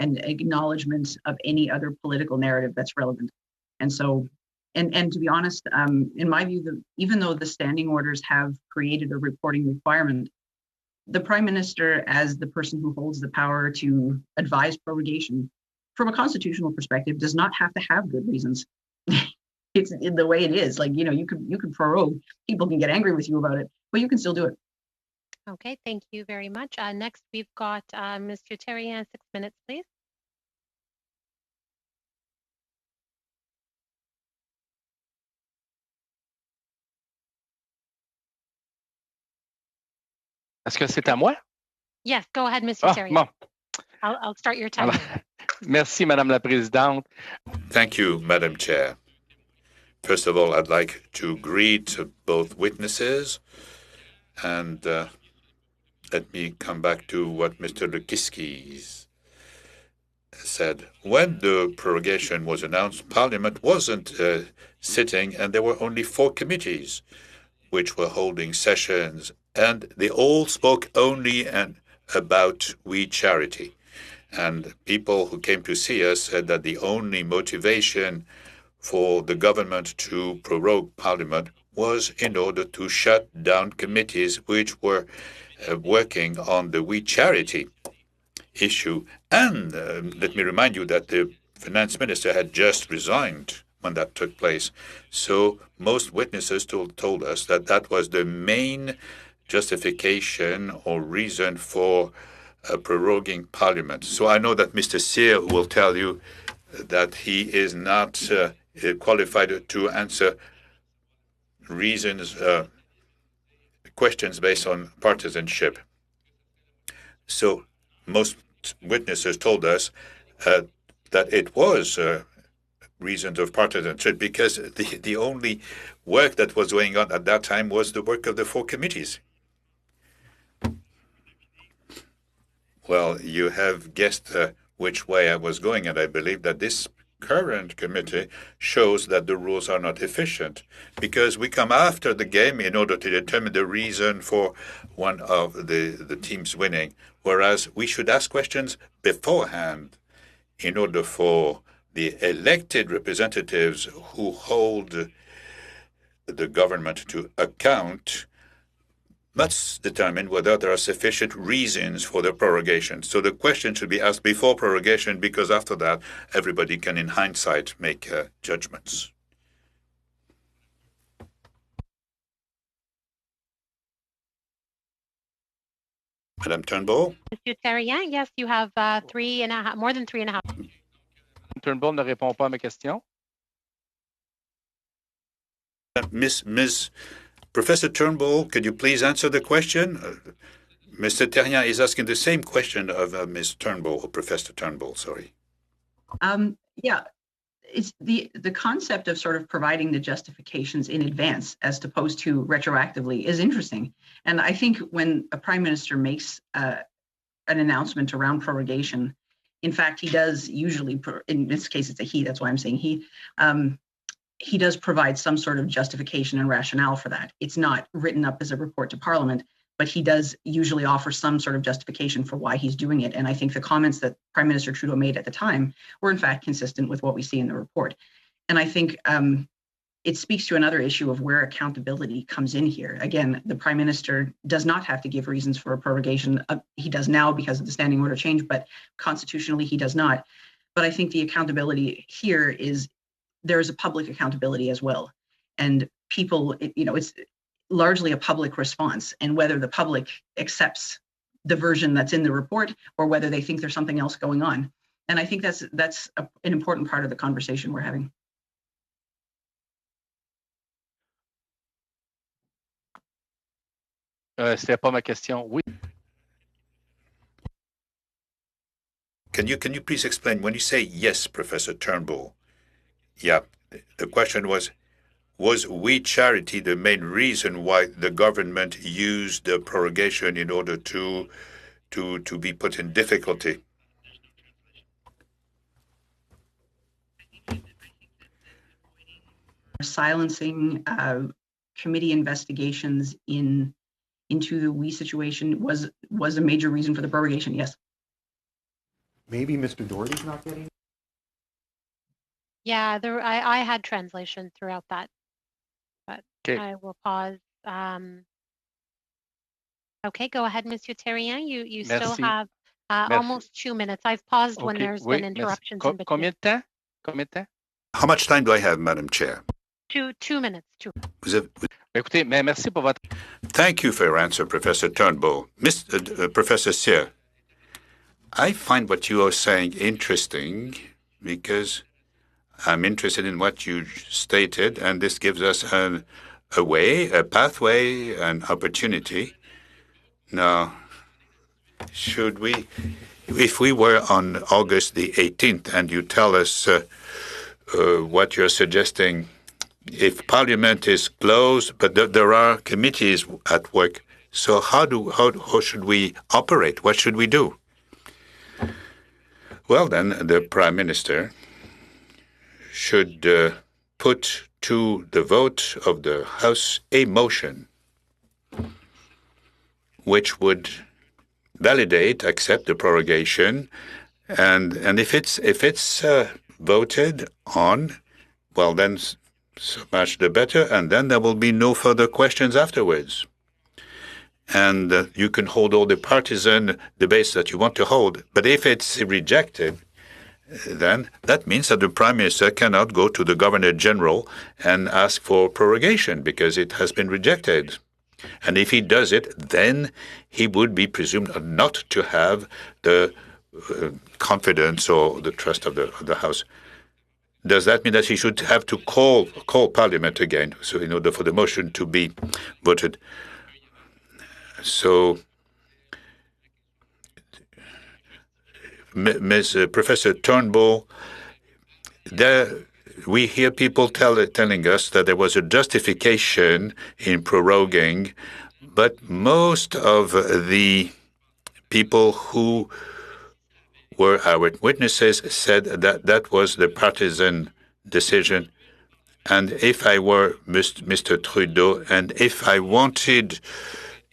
an acknowledgement of any other political narrative that's relevant. And so, and to be honest, in my view, even though the standing orders have created a reporting requirement, the Prime Minister, as the person who holds the power to advise prorogation, from a constitutional perspective, does not have to have good reasons. It's the way it is. Like, you could prorogue, people can get angry with you about it, but you can still do it. Okay, thank you very much. Next, we've got Mr. Terrien, 6 minutes, please. Est-ce que c'est à moi? Yes, go ahead, Mr. Terrien. Bon. I'll start your time. Merci, Madame la Présidente. Thank you, Madam Chair. First of all, I'd like to greet both witnesses, and let me come back to what Mr. Lukiski said, when the prorogation was announced, Parliament wasn't sitting, and there were only 4 committees which were holding sessions, and they all spoke only about We Charity. And people who came to see us said that the only motivation for the government to prorogue Parliament was in order to shut down committees which were working on the We Charity issue. And let me remind you that the finance minister had just resigned when that took place. So most witnesses told us that that was the main justification or reason for proroguing Parliament. So I know that Mr. Cyr will tell you that he is not qualified to answer questions based on partisanship. So most witnesses told us that it was reasons of partisanship because the only work that was going on at that time was the work of the 4 committees. Well, you have guessed which way I was going, and I believe that this current committee shows that the rules are not efficient because we come after the game in order to determine the reason for one of the teams winning, whereas we should ask questions beforehand in order for the elected representatives who hold the government to account must determine whether there are sufficient reasons for the prorogation. So the question should be asked before prorogation because after that, everybody can, in hindsight, make judgments. Madame Turnbull? Monsieur Terrien, yes, you have more than 3.5. Turnbull ne répond pas à ma question. Ms. Professor Turnbull, could you please answer the question? Mr. Terrien is asking the same question of Ms. Turnbull, or Professor Turnbull, sorry. Yeah, it's the concept of sort of providing the justifications in advance as opposed to retroactively is interesting. And I think when a prime minister makes an announcement around prorogation, in fact, he does usually, in this case, it's a he, that's why I'm saying he does provide some sort of justification and rationale for that. It's not written up as a report to Parliament, but he does usually offer some sort of justification for why he's doing it. And I think the comments that Prime Minister Trudeau made at the time were in fact consistent with what we see in the report. And I think it speaks to another issue of where accountability comes in here. Again, the Prime Minister does not have to give reasons for a prorogation. He does now because of the standing order change, but constitutionally he does not. But I think the accountability here is there is a public accountability as well. And people, it's largely a public response, and whether the public accepts the version that's in the report or whether they think there's something else going on. And I think that's an important part of the conversation we're having. C'était pas ma question. Oui. Can you please explain when you say yes, Professor Turnbull? Yeah, the question was We Charity the main reason why the government used the prorogation in order to be put in difficulty? Silencing committee investigations into the We situation was a major reason for the prorogation, yes. Maybe Mr. Doherty's not getting. Yeah, I had translation throughout that, but okay. I will pause. Okay, go ahead, Monsieur Terrien. You still have almost 2 minutes. I've paused when there's been interruptions in between. Combien de temps? How much time do I have, Madam Chair? 2 minutes. Écoutez, merci pour votre... Thank you for your answer, Professor Turnbull. Professor Cyr, I find what you are saying interesting because I'm interested in what you stated, and this gives us a pathway, an opportunity. Now, if we were on August the 18th and you tell us what you're suggesting, if Parliament is closed, but there are committees at work, so how should we operate? What should we do? Well, then the Prime Minister should put to the vote of the House a motion which would validate, accept the prorogation, and if it's voted on, well, then so much the better, and then there will be no further questions afterwards. And you can hold all the partisan debates that you want to hold. But if it's rejected, then that means that the Prime Minister cannot go to the Governor General and ask for prorogation because it has been rejected. And if he does it, then he would be presumed not to have the confidence or the trust of the House. Does that mean that he should have to call Parliament again, so in order for the motion to be voted? So, Ms. Professor Turnbull, we hear people telling us that there was a justification in proroguing, but most of the people who were our witnesses said that that was the partisan decision. And if I were Mr. Trudeau, and if I wanted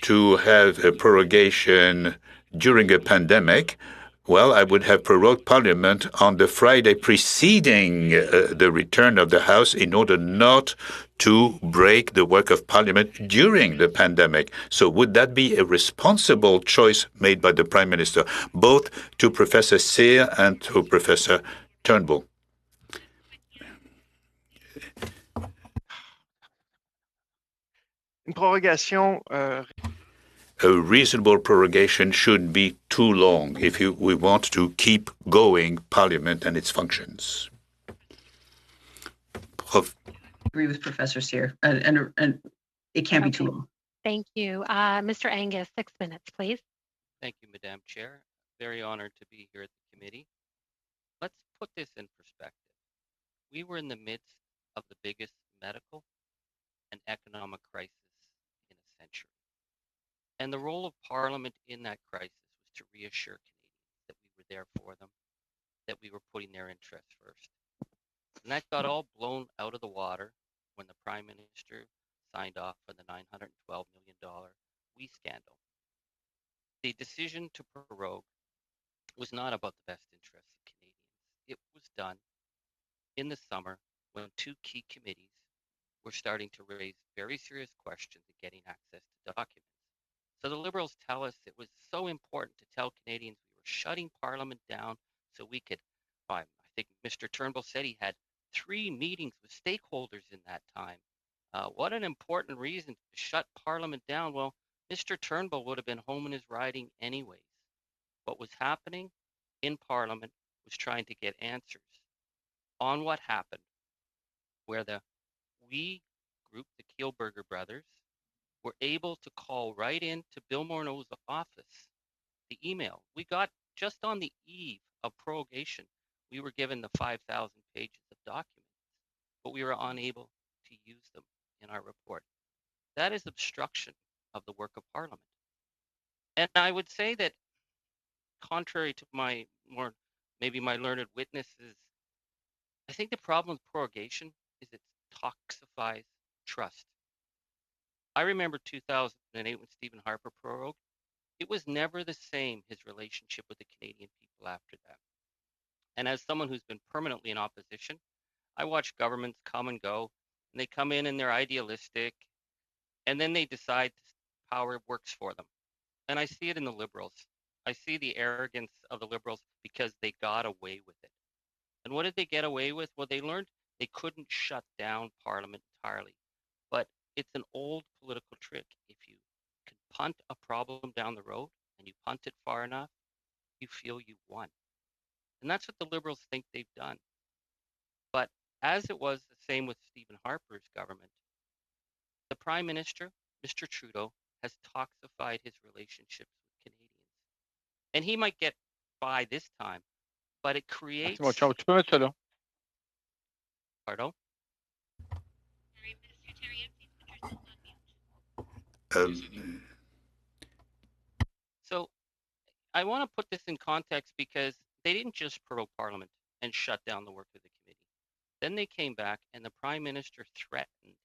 to have a prorogation during a pandemic, well, I would have prorogued Parliament on the Friday preceding the return of the House in order not to break the work of Parliament during the pandemic. So would that be a responsible choice made by the Prime Minister, both to Professor Cyr and to Professor Turnbull? Une prorogation a reasonable prorogation shouldn't be too long if we want to keep going Parliament and its functions. Agree with Professor Cyr, and it can't be too long. Thank you. Mr. Angus, 6 minutes, please. Thank you, Madam Chair. Very honored to be here at the committee. Let's put this in perspective. We were in the midst of the biggest medical and economic crisis in a century. And the role of Parliament in that crisis was to reassure Canadians that we were there for them, that we were putting their interests first. And that got all blown out of the water when the Prime Minister signed off for the $912 million WE scandal. The decision to prorogue was not about the best interests of Canadians. It was done in the summer when two key committees were starting to raise very serious questions in getting access to documents. So the Liberals tell us it was so important to tell Canadians we were shutting Parliament down so we could, I think Mr. Turnbull said he had 3 meetings with stakeholders in that time. What an important reason to shut Parliament down. Well, Mr. Turnbull would have been home in his riding anyways. What was happening in Parliament was trying to get answers on what happened, where the WE group, the Kielburger brothers, were able to call right into Bill Morneau's office, the email. We got just on the eve of prorogation, we were given the 5,000 pages of documents, but we were unable to use them in our report. That is obstruction of the work of Parliament. And I would say that contrary to my maybe my learned witnesses, I think the problem with prorogation is it toxifies trust. I remember 2008 when Stephen Harper prorogued. It was never the same, his relationship with the Canadian people after that. And as someone who's been permanently in opposition, I watch governments come and go, and they come in and they're idealistic, and then they decide power works for them. And I see it in the Liberals. I see the arrogance of the Liberals because they got away with it. And what did they get away with? Well, they learned they couldn't shut down Parliament entirely. But it's an old political trick. If you can punt a problem down the road and you punt it far enough, you feel you won. And that's what the Liberals think they've done. But as it was the same with Stephen Harper's government, the Prime Minister, Mr. Trudeau, has toxified his relationships with Canadians. And he might get by this time, but it creates... Pardon? So I want to put this in context because they didn't just prorogue Parliament and shut down the work of the committee. Then they came back and the Prime Minister threatened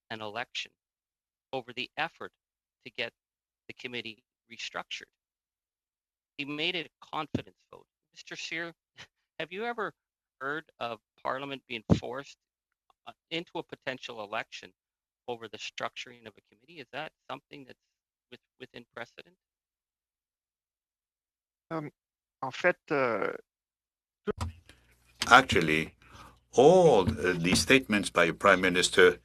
an election over the effort to get the committee restructured. He made it a confidence vote. Mr. Sear, have you ever heard of Parliament being forced into a potential election over the structuring of a committee? Is that something that's within precedent? En fait, Actually, all the statements by a prime minister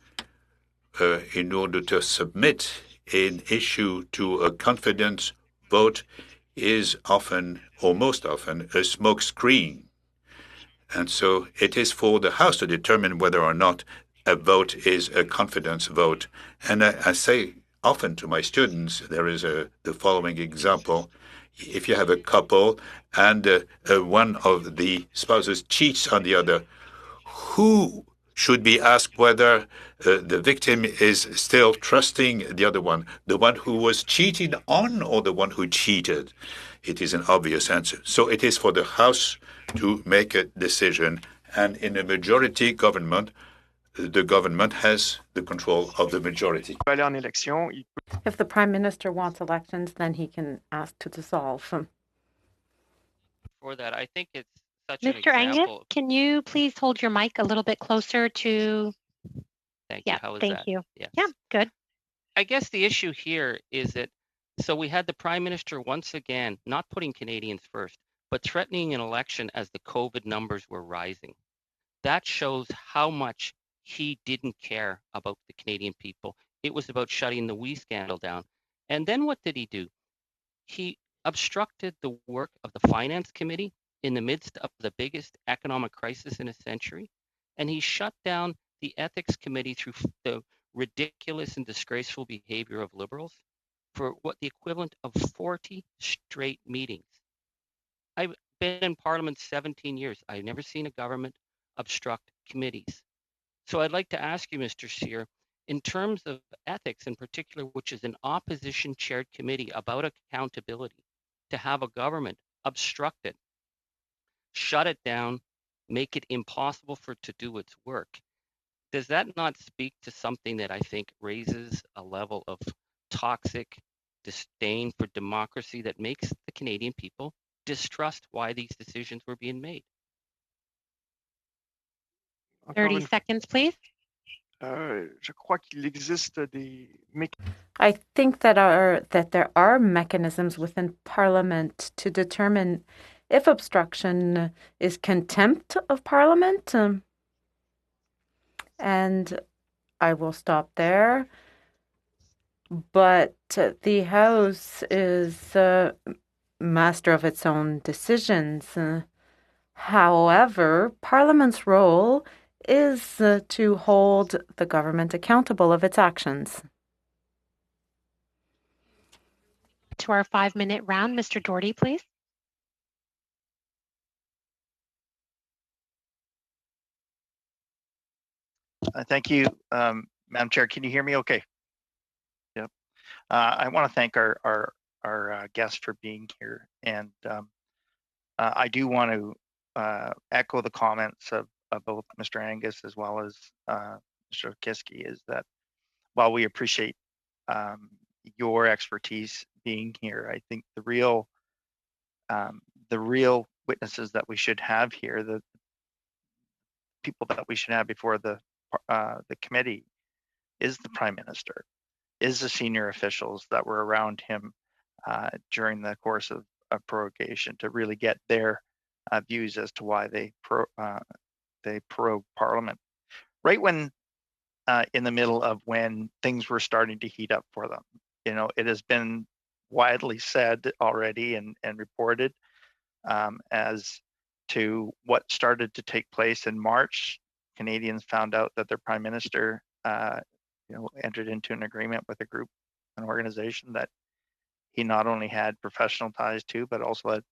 in order to submit an issue to a confidence vote is often, or most often, a smokescreen. And so it is for the House to determine whether or not a vote is a confidence vote. And I say often to my students, there is the following example. If you have a couple and one of the spouses cheats on the other, who should be asked whether the victim is still trusting the other one, the one who was cheated on or the one who cheated? It is an obvious answer. So it is for the House to make a decision, and in a majority government, the government has the control of the majority. If the Prime Minister wants elections, then he can ask to dissolve them. For that, I think it's such Mr. an example. Angus, can you please hold your mic a little bit closer to? Thank you. Yeah, How is thank that? you. Yes. Yeah, good. I guess the issue here is that, so we had the Prime Minister once again not putting Canadians first, but threatening an election as the COVID numbers were rising. That shows how much he didn't care about the Canadian people. It was about shutting the WE scandal down. And then what did he do? He obstructed the work of the Finance Committee in the midst of the biggest economic crisis in a century. And he shut down the Ethics Committee through the ridiculous and disgraceful behavior of Liberals for what the equivalent of 40 straight meetings. I've been in Parliament 17 years. I've never seen a government obstruct committees. So I'd like to ask you, Mr. Sear, in terms of ethics in particular, which is an opposition chaired committee about accountability, to have a government obstruct it, shut it down, make it impossible for it to do its work, does that not speak to something that I think raises a level of toxic disdain for democracy that makes the Canadian people distrust why these decisions were being made? 30 seconds, please. Je crois qu'il existe des I think that there are mechanisms within Parliament to determine if obstruction is contempt of Parliament. And I will stop there. But the House is master of its own decisions. However, Parliament's role is to hold the government accountable of its actions. To our 5-minute round, Mr. Doherty, please. Thank you, Madam Chair. Can you hear me okay? Yep. I want to thank our guests for being here, and I do want to echo the comments of both Mr. Angus as well as Mr. Kiski, is that while we appreciate your expertise being here, I think the real witnesses that we should have here, the people that we should have before the committee, is the Prime Minister, is the senior officials that were around him during the course of prorogation, to really get their views as to why they prorogued Parliament. Right when in the middle of when things were starting to heat up for them. You know, it has been widely said already and reported as to what started to take place in March. Canadians found out that their Prime Minister entered into an agreement with an organization that he not only had professional ties to, but also had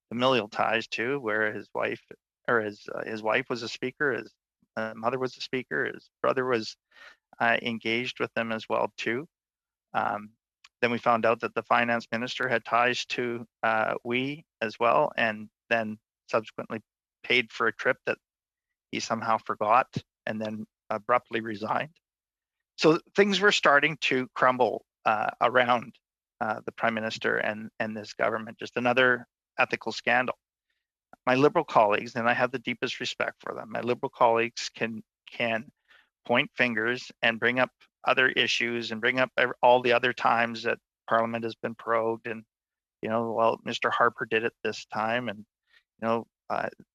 familial ties to, where his wife was a speaker, his mother was a speaker, his brother was engaged with them as well too. Then we found out that the finance minister had ties to WE as well, and then subsequently paid for a trip that he somehow forgot and then abruptly resigned. So things were starting to crumble around the Prime Minister and this government. Just another ethical scandal. My Liberal colleagues, and I have the deepest respect for them, my Liberal colleagues can point fingers and bring up other issues and bring up all the other times that Parliament has been prorogued, and well, Mr. Harper did it this time, and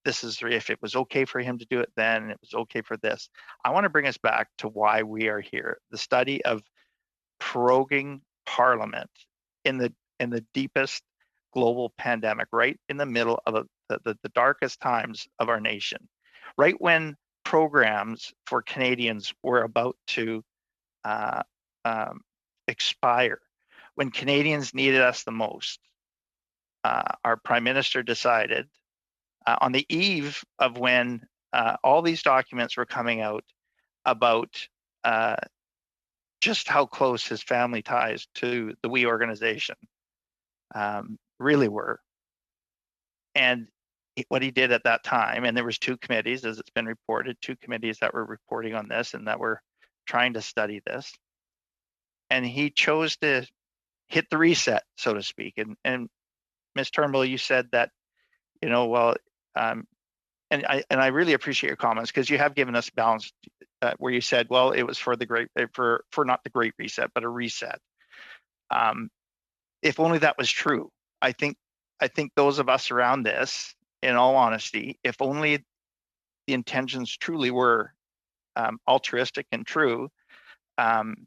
this is if it was okay for him to do it then, it was okay for this. I want to bring us back to why we are here. The study of proroguing Parliament in the deepest global pandemic, right in the middle of the darkest times of our nation, right when programs for Canadians were about to expire, when Canadians needed us the most. Our Prime Minister decided on the eve of when all these documents were coming out about just how close his family ties to the WE organization really were. And what he did at that time, and there was two committees, as it's been reported, two committees that were reporting on this and that were trying to study this. And he chose to hit the reset, so to speak. And Ms. Turnbull, you said that, well, and I really appreciate your comments, because you have given us balance where you said, well, it was for not the Great Reset, but a reset. If only that was true. I think those of us around this, in all honesty, if only the intentions truly were altruistic and true, then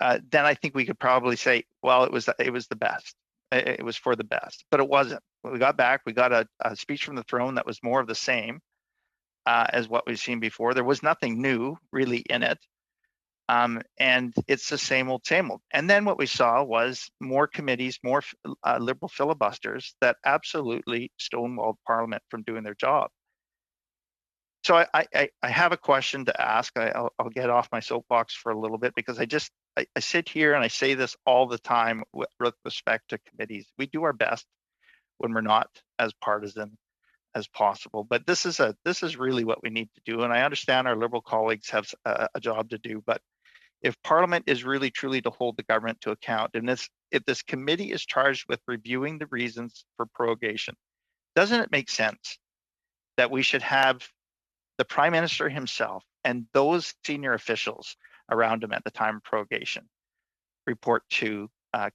I think we could probably say, well, it was the best. It was for the best, but it wasn't. When we got back, we got a speech from the throne that was more of the same as what we've seen before. There was nothing new really in it. And it's the same old. And then what we saw was more committees, more Liberal filibusters that absolutely stonewalled Parliament from doing their job. So I have a question to ask. I'll get off my soapbox for a little bit, because I sit here and I say this all the time with respect to committees. We do our best when we're not as partisan as possible, but this is really what we need to do. And I understand our Liberal colleagues have a job to do, but if Parliament is really truly to hold the government to account, and if this committee is charged with reviewing the reasons for prorogation, doesn't it make sense that we should have the Prime Minister himself and those senior officials around him at the time of prorogation report to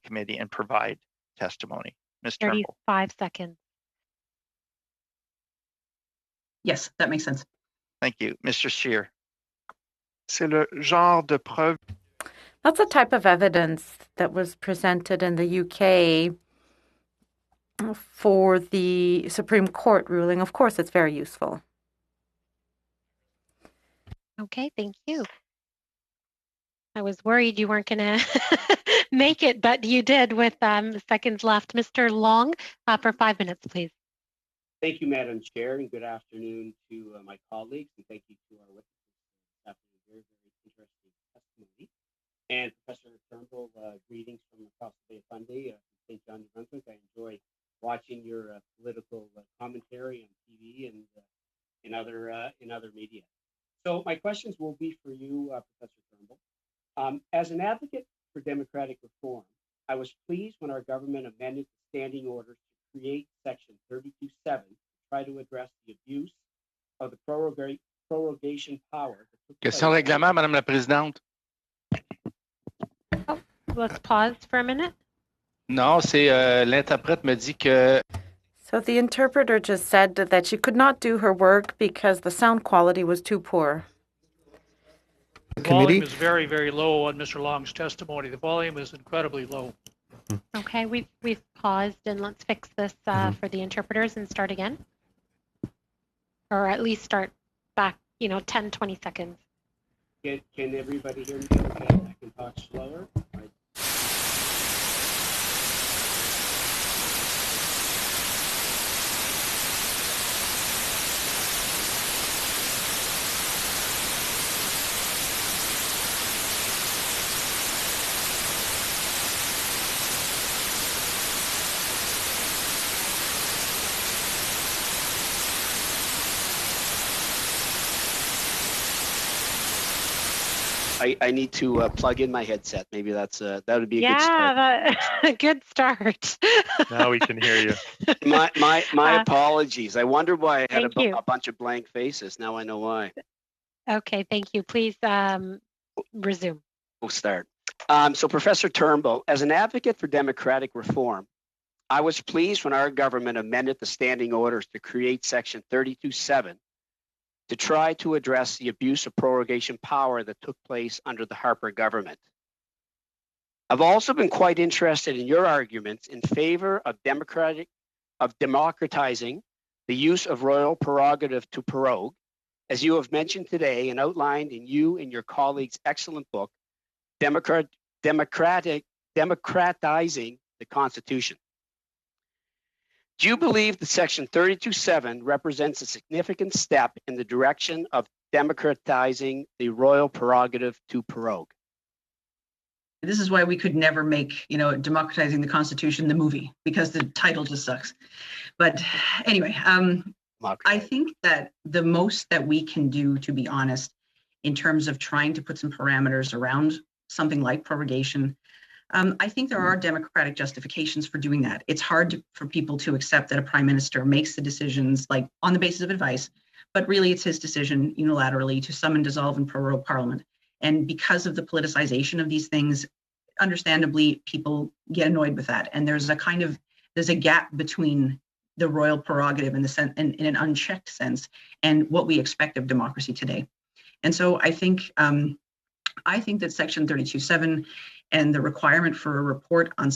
committee and provide testimony? Ms. Turnbull. 35 seconds. Yes, that makes sense. Thank you. Mr. Scheer. C'est le genre de preuve. That's a type of evidence that was presented in the UK for the Supreme Court ruling. Of course, it's very useful. Okay, thank you. I was worried you weren't going to make it, but you did with seconds left. Mr. Long, for 5 minutes, please. Thank you, Madam Chair, and good afternoon to my colleagues, and thank you to our witnesses this afternoon. Very, very interesting testimony. And Professor Turnbull, greetings from across the Bay of Fundy, St. John, New Brunswick. I enjoy watching your political commentary on TV and in other media. So my questions will be for you, Professor Turnbull. As an advocate for democratic reform, I was pleased when our government amended the standing orders to create Section 32.7 to try to address the abuse of the prorogation power. Question règlement, Madame la Présidente. Oh, let's pause for a minute. Non, c'est l'interprète me dit que. So the interpreter just said that she could not do her work because the sound quality was too poor. The volume is very, very low on Mr. Long's testimony. The volume is incredibly low. Okay, we've paused, and let's fix this for the interpreters and start again. Or at least start back, 10, 20 seconds. Can everybody hear me okay? I can talk slower. I need to plug in my headset. Maybe that would be a good start. Yeah, good start. Now we can hear you. My apologies. I wondered why I had Thank you. a bunch of blank faces. Now I know why. Okay, thank you. Please resume. We'll start. So Professor Turnbull, as an advocate for democratic reform, I was pleased when our government amended the standing orders to create Section 32.7 to try to address the abuse of prorogation power that took place under the Harper government. I've also been quite interested in your arguments in favor of democratizing the use of royal prerogative to prorogue, as you have mentioned today and outlined in you and your colleagues' excellent book, Democratizing the Constitution. Do you believe that Section 32.7 represents a significant step in the direction of democratizing the royal prerogative to prorogue? This is why we could never make, democratizing the Constitution the movie, because the title just sucks. But anyway, I think that the most that we can do, to be honest, in terms of trying to put some parameters around something like prorogation, I think there are democratic justifications for doing that. It's hard for people to accept that a prime minister makes the decisions like on the basis of advice, but really it's his decision unilaterally to summon, dissolve, and prorogue parliament. And because of the politicization of these things, understandably, people get annoyed with that. And there's a gap between the royal prerogative in an unchecked sense and what we expect of democracy today. And so I think that Section 32.7 and the requirement for a report on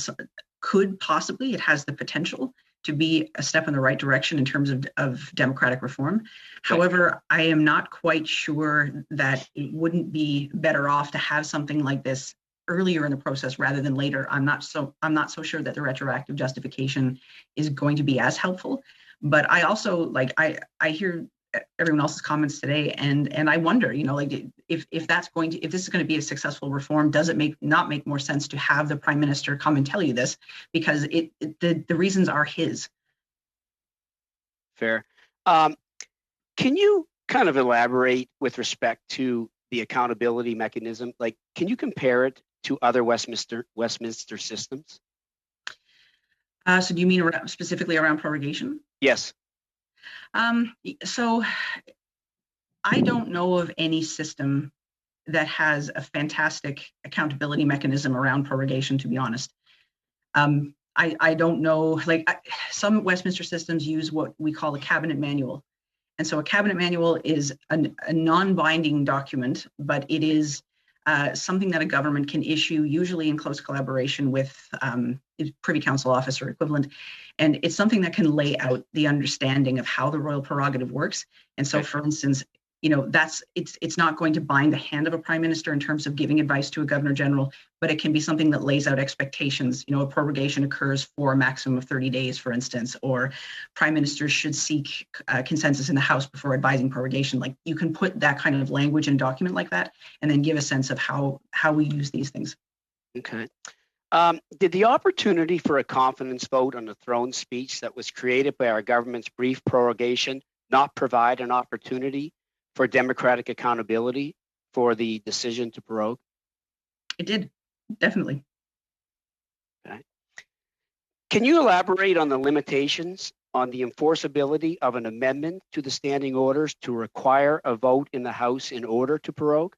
could possibly, it has the potential to be a step in the right direction in terms of democratic reform. However, I am not quite sure that it wouldn't be better off to have something like this earlier in the process rather than later. I'm not so sure that the retroactive justification is going to be as helpful. But I also I hear everyone else's comments today, and I wonder, if this is going to be a successful reform, does it not make more sense to have the prime minister come and tell you this, because the reasons are his. Fair. Can you kind of elaborate with respect to the accountability mechanism? Can you compare it to other Westminster systems? So do you mean specifically around prorogation? Yes. So I don't know of any system that has a fantastic accountability mechanism around prorogation, to be honest. I don't know, some Westminster systems use what we call a cabinet manual. And so a cabinet manual is a non-binding document, but it is something that a government can issue, usually in close collaboration with Privy Council office or equivalent. And it's something that can lay out the understanding of how the royal prerogative works. And so, for instance, it's not going to bind the hand of a prime minister in terms of giving advice to a governor general, but it can be something that lays out expectations. A prorogation occurs for a maximum of 30 days, for instance, or prime ministers should seek consensus in the House before advising prorogation. You can put that kind of language in a document like that, and then give a sense of how we use these things. Okay. Did the opportunity for a confidence vote on the throne speech that was created by our government's brief prorogation not provide an opportunity for democratic accountability for the decision to prorogue? It did, definitely. Okay. Can you elaborate on the limitations on the enforceability of an amendment to the standing orders to require a vote in the House in order to prorogue?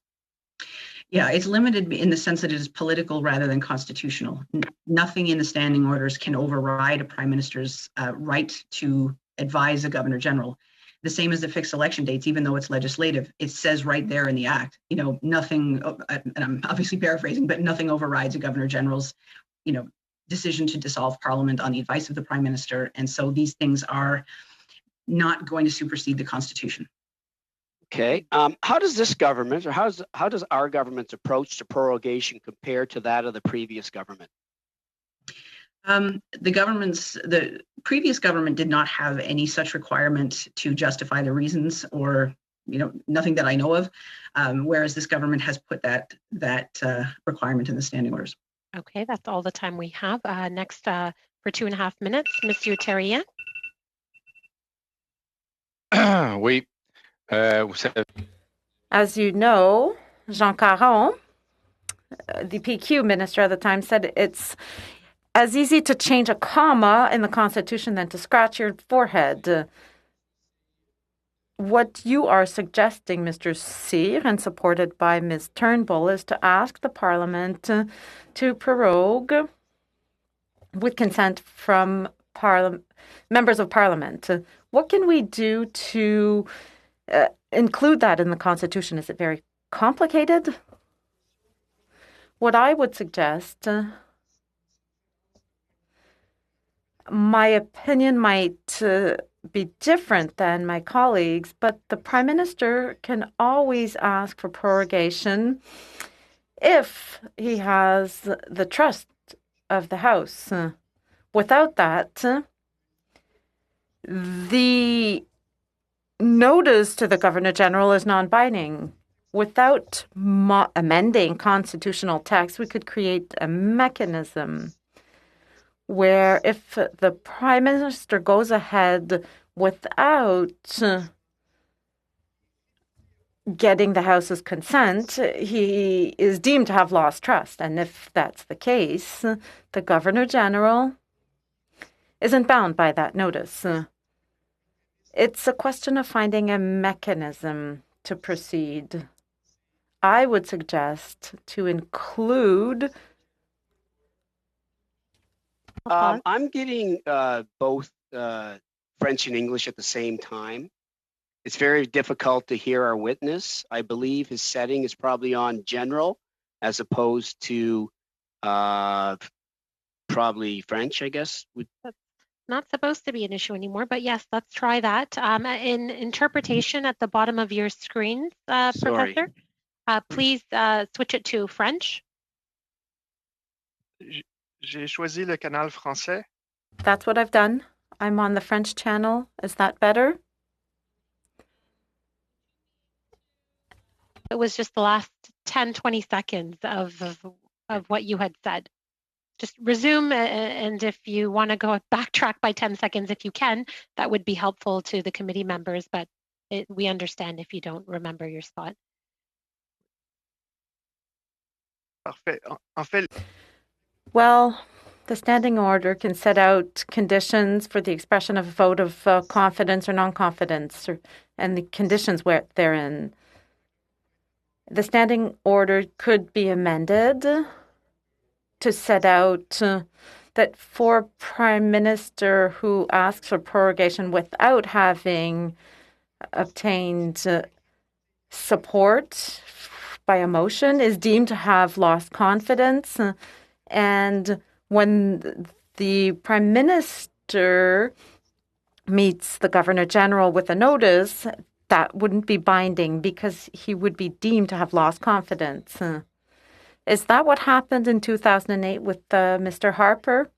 Yeah, it's limited in the sense that it is political rather than constitutional. Nothing in the standing orders can override a prime minister's right to advise a governor general. The same as the fixed election dates, even though it's legislative, it says right there in the act, nothing, and I'm obviously paraphrasing, but nothing overrides a governor general's, decision to dissolve parliament on the advice of the prime minister. And so these things are not going to supersede the Constitution. Okay. How does this government, or how does our government's approach to prorogation compare to that of the previous government? The previous government did not have any such requirement to justify the reasons, or nothing that I know of. Whereas this government has put that requirement in the standing orders. Okay, that's all the time we have. Next, for 2.5 minutes, Monsieur Terrien. Oui. As you know, Jean Caron, the PQ minister at the time, said it's as easy to change a comma in the Constitution than to scratch your forehead. What you are suggesting, Mr. Cyr, and supported by Ms. Turnbull, is to ask the Parliament to prorogue, with consent from members of Parliament. What can we do to include that in the Constitution? Is it very complicated? What I would suggest, my opinion might be different than my colleagues, but the Prime Minister can always ask for prorogation if he has the trust of the House. Without that, the notice to the Governor-General is non-binding. Without amending constitutional text, we could create a mechanism where if the Prime Minister goes ahead without getting the House's consent, he is deemed to have lost trust. And if that's the case, the Governor-General isn't bound by that notice. It's a question of finding a mechanism to proceed. I would suggest to include... I'm getting both French and English at the same time. It's very difficult to hear our witness. I believe his setting is probably on general as opposed to probably French, I guess. That's not supposed to be an issue anymore, but yes, let's try that. In interpretation at the bottom of your screen, Professor, please switch it to French. J'ai choisi le canal français. That's what I've done. I'm on the French channel. Is that better? It was just the last 10, 20 seconds of what you had said. Just resume, and if you want to go backtrack by 10 seconds, if you can, that would be helpful to the committee members, but we understand if you don't remember your spot. Parfait. En fait, well, the standing order can set out conditions for the expression of a vote of confidence or non-confidence, and the conditions where they're in. The standing order could be amended to set out that for Prime Minister who asks for prorogation without having obtained support by a motion is deemed to have lost confidence. And when the Prime Minister meets the Governor-General with a notice, that wouldn't be binding because he would be deemed to have lost confidence. Is that what happened in 2008 with Mr. Harper?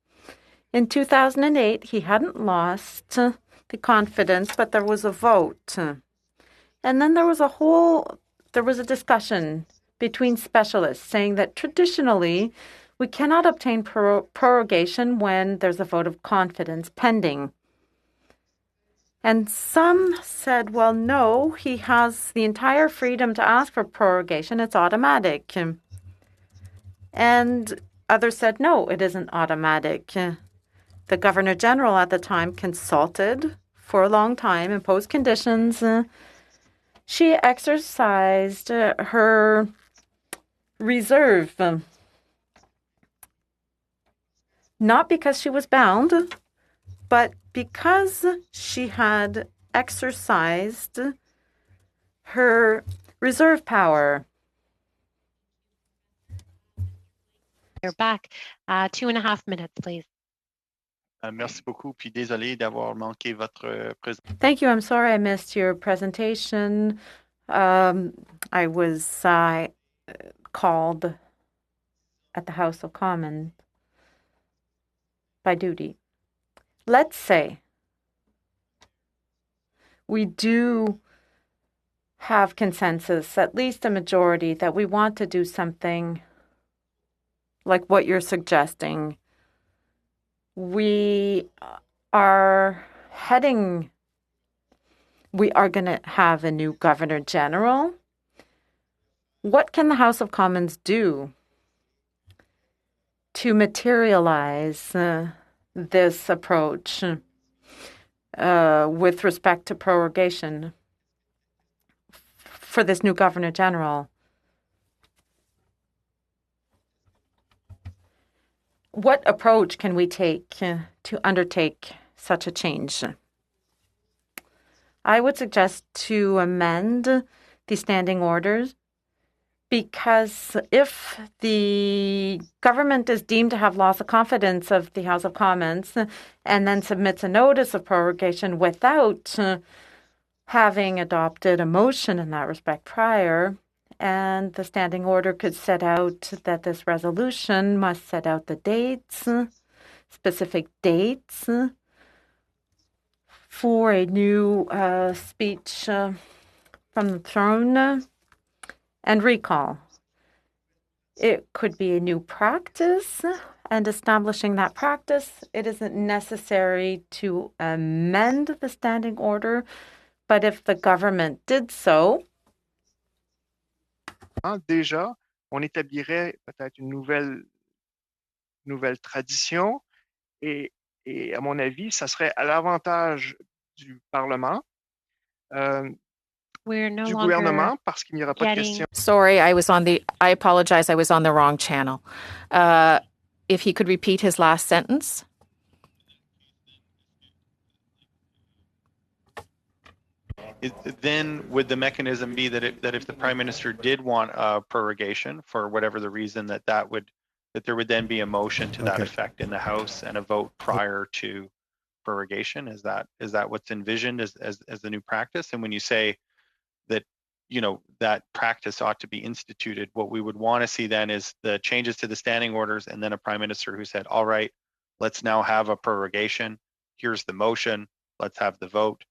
In 2008, he hadn't lost the confidence, but there was a vote. And then there was a discussion between specialists saying that traditionally, we cannot obtain prorogation when there's a vote of confidence pending. And some said, well, no, he has the entire freedom to ask for prorogation. It's automatic. And others said, no, it isn't automatic. The Governor-General at the time consulted for a long time, imposed conditions. She exercised her reserve, not because she was bound, but because she had exercised her reserve power. You're back. 2.5 minutes, please. Merci beaucoup, puis désolé d'avoir manqué votre présentation. Thank you. I'm sorry I missed your presentation. I was called at the House of Commons by duty. Let's say we do have consensus, at least a majority, that we want to do something like what you're suggesting. We are going to have a new Governor-General. What can the House of Commons do to materialize this approach with respect to prorogation for this new Governor General? What approach can we take to undertake such a change? I would suggest to amend the standing orders, because if the government is deemed to have lost the confidence of the House of Commons and then submits a notice of prorogation without having adopted a motion in that respect prior, and the standing order could set out that this resolution must set out the dates, specific dates, for a new speech from the throne and recall. It could be a new practice, and establishing that practice, it isn't necessary to amend the standing order, but if the government did so, déjà, on établirait peut-être une nouvelle tradition et à mon avis, ça serait à l'avantage du Parlement, du gouvernement, parce qu'il n'y aura pas de question. Sorry, I apologize, I was on the wrong channel. If he could repeat his last sentence. Then would the mechanism be that if the Prime Minister did want a prorogation for whatever the reason, that there would then be a motion to that effect in the House and a vote prior to prorogation? Is that what's envisioned as the new practice? And when you say that, you know, that practice ought to be instituted, what we would want to see then is the changes to the standing orders and then a Prime Minister who said, all right, let's now have a prorogation. Here's the motion. Let's have the vote.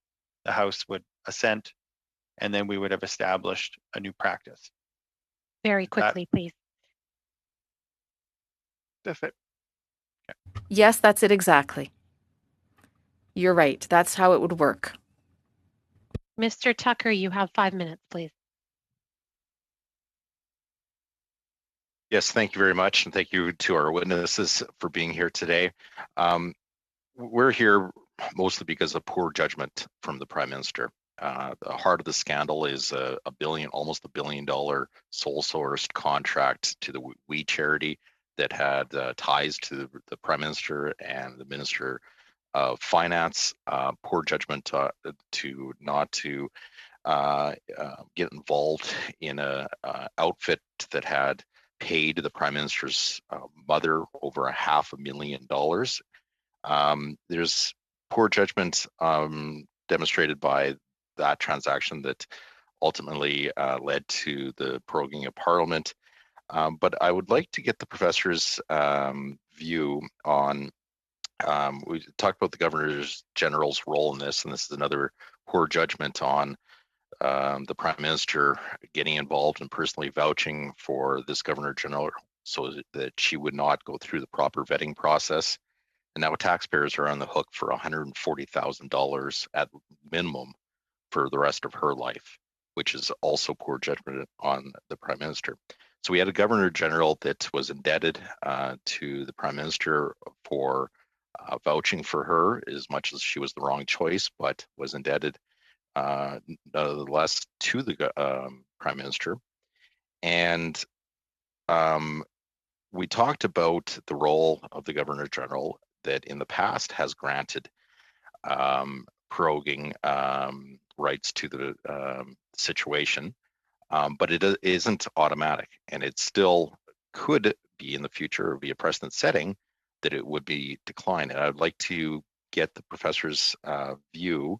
The House would assent, and then we would have established a new practice. Very quickly, please. That's it. Okay. Yes, that's it exactly. You're right. That's how it would work. Mr. Tucker, you have 5 minutes, please. Yes, thank you very much, and thank you to our witnesses for being here today. We're here mostly because of poor judgment from the Prime Minister. The heart of the scandal is almost $1 billion sole-sourced contract to the We Charity that had ties to the Prime Minister and the Minister of Finance. Poor judgment to not to get involved in a outfit that had paid the Prime Minister's mother over $500,000. There's poor judgment demonstrated by that transaction that ultimately led to the proroguing of Parliament. But I would like to get the professor's view on, we talked about the Governor General's role in this, and this is another poor judgment on the Prime Minister getting involved and personally vouching for this Governor General so that she would not go through the proper vetting process. And now taxpayers are on the hook for $140,000 at minimum for the rest of her life, which is also poor judgment on the Prime Minister. So we had a Governor General that was indebted to the Prime Minister for vouching for her, as much as she was the wrong choice, but was indebted nonetheless to the Prime Minister. And we talked about the role of the Governor General that in the past has granted proroguing rights to the situation, but it isn't automatic, and it still could be in the future be a precedent setting that it would be declined. And I'd like to get the professor's view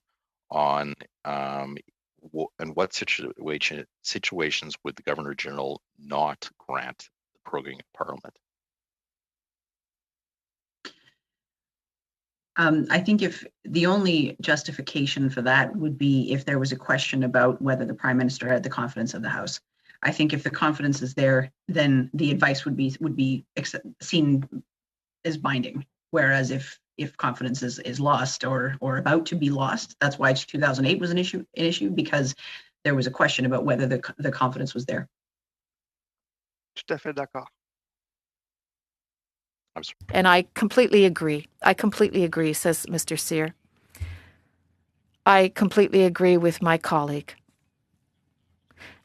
on in what situations would the Governor General not grant the proroguing of Parliament. I think if the only justification for that would be if there was a question about whether the Prime Minister had the confidence of the House. I think if the confidence is there, then the advice would be seen as binding. Whereas if confidence is lost or about to be lost, that's why 2008 was an issue because there was a question about whether the confidence was there. Tout à fait d'accord. And I completely agree. I completely agree, says Mr. Sear. I completely agree with my colleague.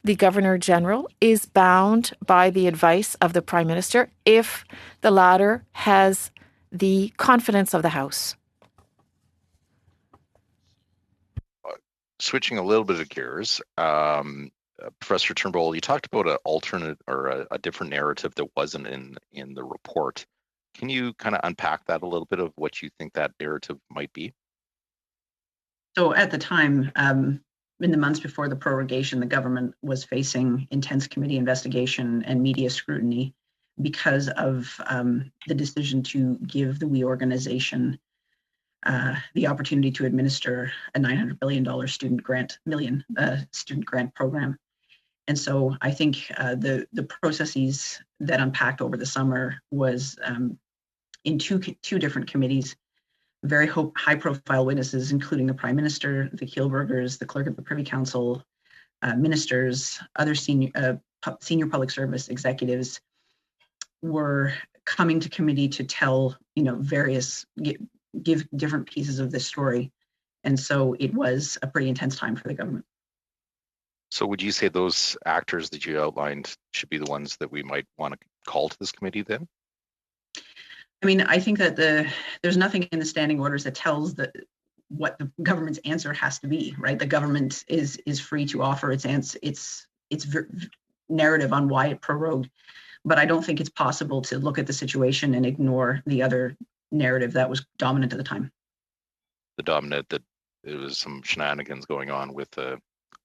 The Governor General is bound by the advice of the Prime Minister if the latter has the confidence of the House. Switching a little bit of gears, Professor Turnbull, you talked about an alternate or a different narrative that wasn't in the report. Can you kind of unpack that a little bit of what you think that narrative might be? So at the time, in the months before the prorogation, the government was facing intense committee investigation and media scrutiny because of the decision to give the WE organization the opportunity to administer a $900 billion student grant program. And so I think the processes that unpacked over the summer was in two different committees, very high-profile witnesses, including the Prime Minister, the Kielburgers, the Clerk of the Privy Council, ministers, other senior public service executives were coming to committee to tell, give different pieces of this story. And so it was a pretty intense time for the government. So would you say those actors that you outlined should be the ones that we might want to call to this committee then? I mean, I think that there's nothing in the standing orders that tells what the government's answer has to be, right? The government is free to offer its narrative on why it prorogued, but I don't think it's possible to look at the situation and ignore the other narrative that was dominant at the time. The dominant that there was some shenanigans going on with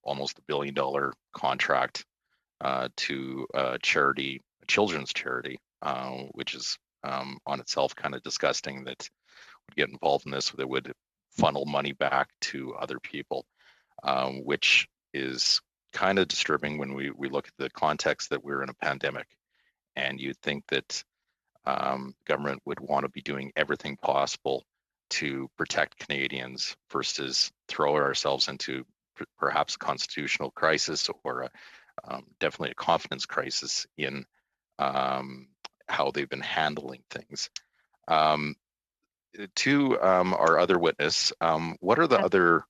almost $1 billion contract to a children's charity, which is on itself kind of disgusting that would get involved in this, that would funnel money back to other people, which is kind of disturbing when we look at the context that we're in a pandemic. And you'd think that government would want to be doing everything possible to protect Canadians versus throw ourselves into perhaps a constitutional crisis or definitely a confidence crisis in how they've been handling things. To our other witness, what are the other...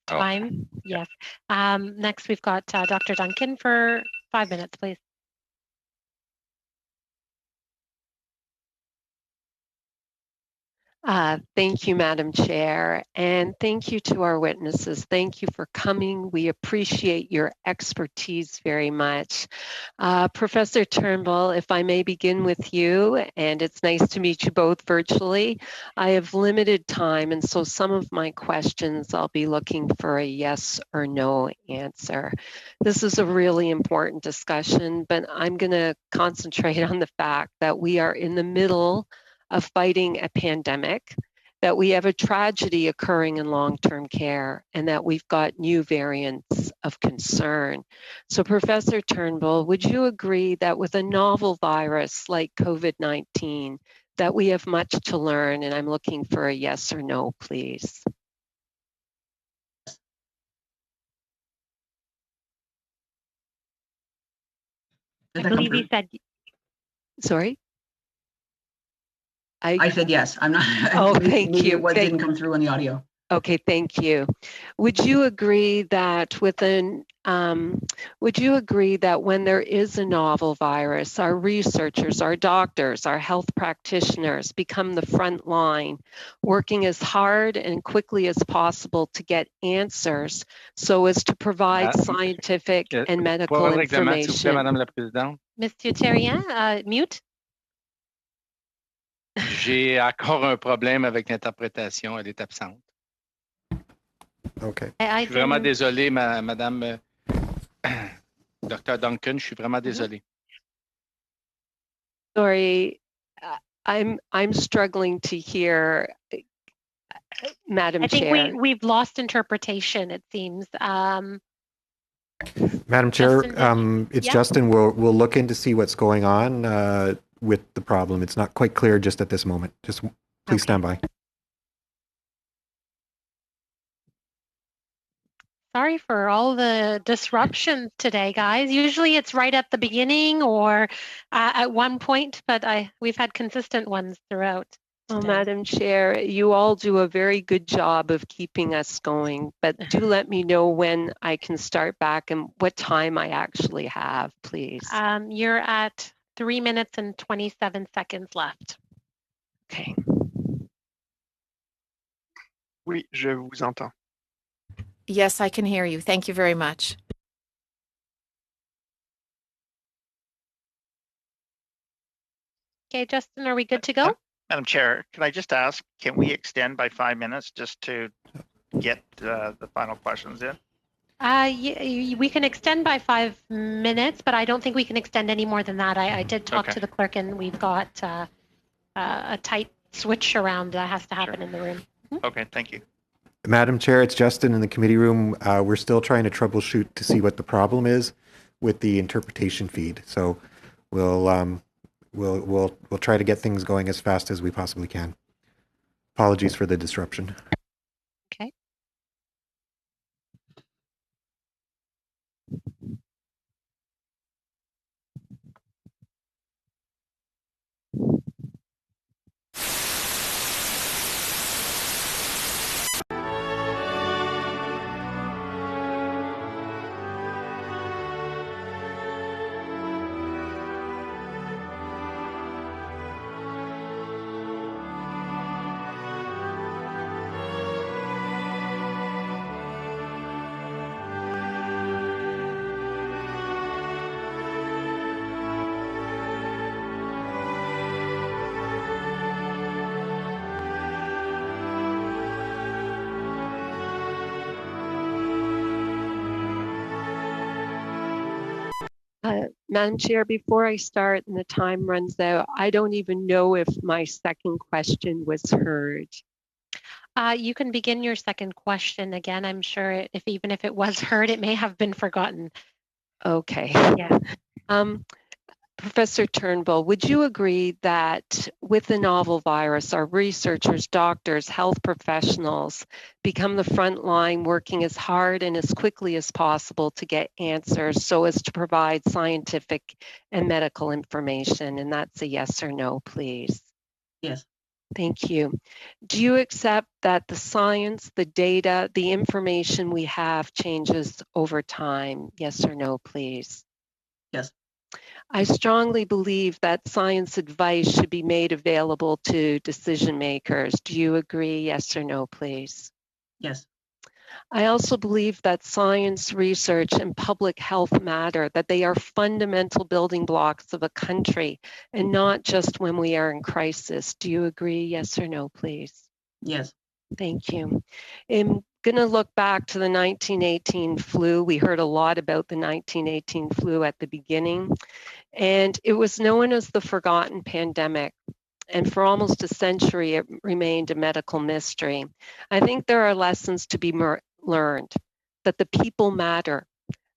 Time, yes. Next, we've got Dr. Duncan for 5 minutes, please. Thank you, Madam Chair, and thank you to our witnesses. Thank you for coming. We appreciate your expertise very much. Professor Turnbull, if I may begin with you, and it's nice to meet you both virtually. I have limited time, and so some of my questions I'll be looking for a yes or no answer. This is a really important discussion, but I'm going to concentrate on the fact that we are in the middle of fighting a pandemic, that we have a tragedy occurring in long-term care, and that we've got new variants of concern. So Professor Turnbull, would you agree that with a novel virus like COVID-19, that we have much to learn? And I'm looking for a yes or no, please. I believe you said... Sorry? I said yes. I'm not. Oh, thank you. What didn't come through on the audio? Okay, thank you. Would you agree that when there is a novel virus, our researchers, our doctors, our health practitioners become the front line, working as hard and quickly as possible to get answers so as to provide scientific and medical information? Madame la Présidente. Monsieur Thérien, mute. J'ai encore un problème avec l'interprétation, elle est absente. Okay. Je suis vraiment désolé, Madame Dr. Duncan, je suis vraiment désolé. Sorry, I'm struggling to hear, Madam Chair. I think we've lost interpretation, it seems. Madam Chair, Justin, it's yeah. Justin. We'll look in to see what's going on with the problem. It's not quite clear just at this moment. Just please stand by. Sorry for all the disruptions today, guys. Usually it's right at the beginning or at one point, but we've had consistent ones throughout. Well, Madam Chair, you all do a very good job of keeping us going, but do let me know when I can start back and what time I actually have, please. You're at 3 minutes and 27 seconds left. Okay. Oui, je vous entends. Yes, I can hear you. Thank you very much. Okay, Justin, are we good to go? Madam Chair, can I just ask, can we extend by 5 minutes just to get the final questions in? We can extend by 5 minutes, but I don't think we can extend any more than that. I did talk to the clerk, and we've got a tight switch around that has to happen in the room. Okay, thank you. Madam Chair, it's Justin in the committee room. We're still trying to troubleshoot to see what the problem is with the interpretation feed. So we'll try to get things going as fast as we possibly can. Apologies for the disruption. Okay. Madam Chair, before I start and the time runs out, I don't even know if my second question was heard. You can begin your second question again. I'm sure even if it was heard, it may have been forgotten. Okay. Yeah. Professor Turnbull, would you agree that with the novel virus, our researchers, doctors, health professionals become the front line working as hard and as quickly as possible to get answers so as to provide scientific and medical information? And that's a yes or no, please. Yes. Thank you. Do you accept that the science, the data, the information we have changes over time? Yes or no, please? Yes. I strongly believe that science advice should be made available to decision makers. Do you agree? Yes or no, please? Yes. I also believe that science, research, and public health matter, that they are fundamental building blocks of a country and not just when we are in crisis. Do you agree? Yes or no, please? Yes. Thank you. I'm going to look back to the 1918 flu. We heard a lot about the 1918 flu at the beginning, and it was known as the forgotten pandemic. And for almost a century, it remained a medical mystery. I think there are lessons to be learned, that the people matter.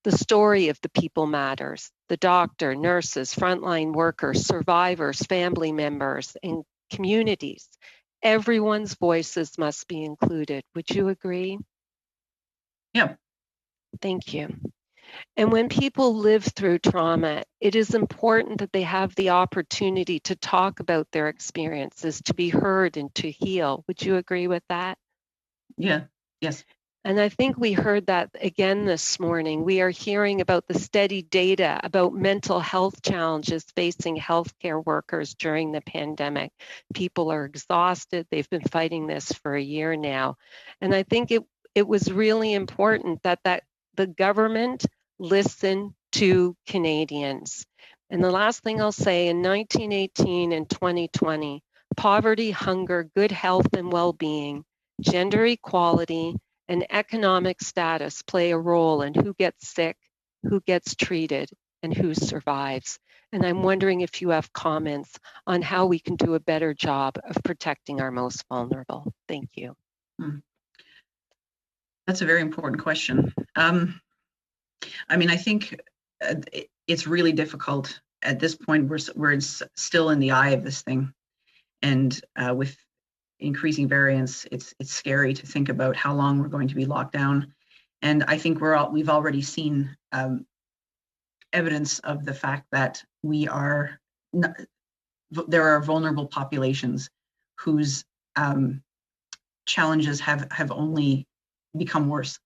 The story of the people matters. The doctor, nurses, frontline workers, survivors, family members, and communities. Everyone's voices must be included. Would you agree? Yeah. Thank you. And when people live through trauma, it is important that they have the opportunity to talk about their experiences, to be heard and to heal. Would you agree with that? Yeah. Yes. And I think we heard that again this morning. We are hearing about the steady data about mental health challenges facing healthcare workers during the pandemic. People are exhausted. They've been fighting this for a year now. And I think it was really important that the government listen to Canadians. And the last thing I'll say, in 1918 and 2020, poverty, hunger, good health and well-being, gender equality, and economic status play a role in who gets sick, who gets treated, and who survives. And I'm wondering if you have comments on how we can do a better job of protecting our most vulnerable. Thank you. That's a very important question. I mean, I think it's really difficult at this point. We're still in the eye of this thing, and with increasing variants, it's scary to think about how long we're going to be locked down And I think we've already seen evidence of the fact that there are vulnerable populations whose challenges have only become worse.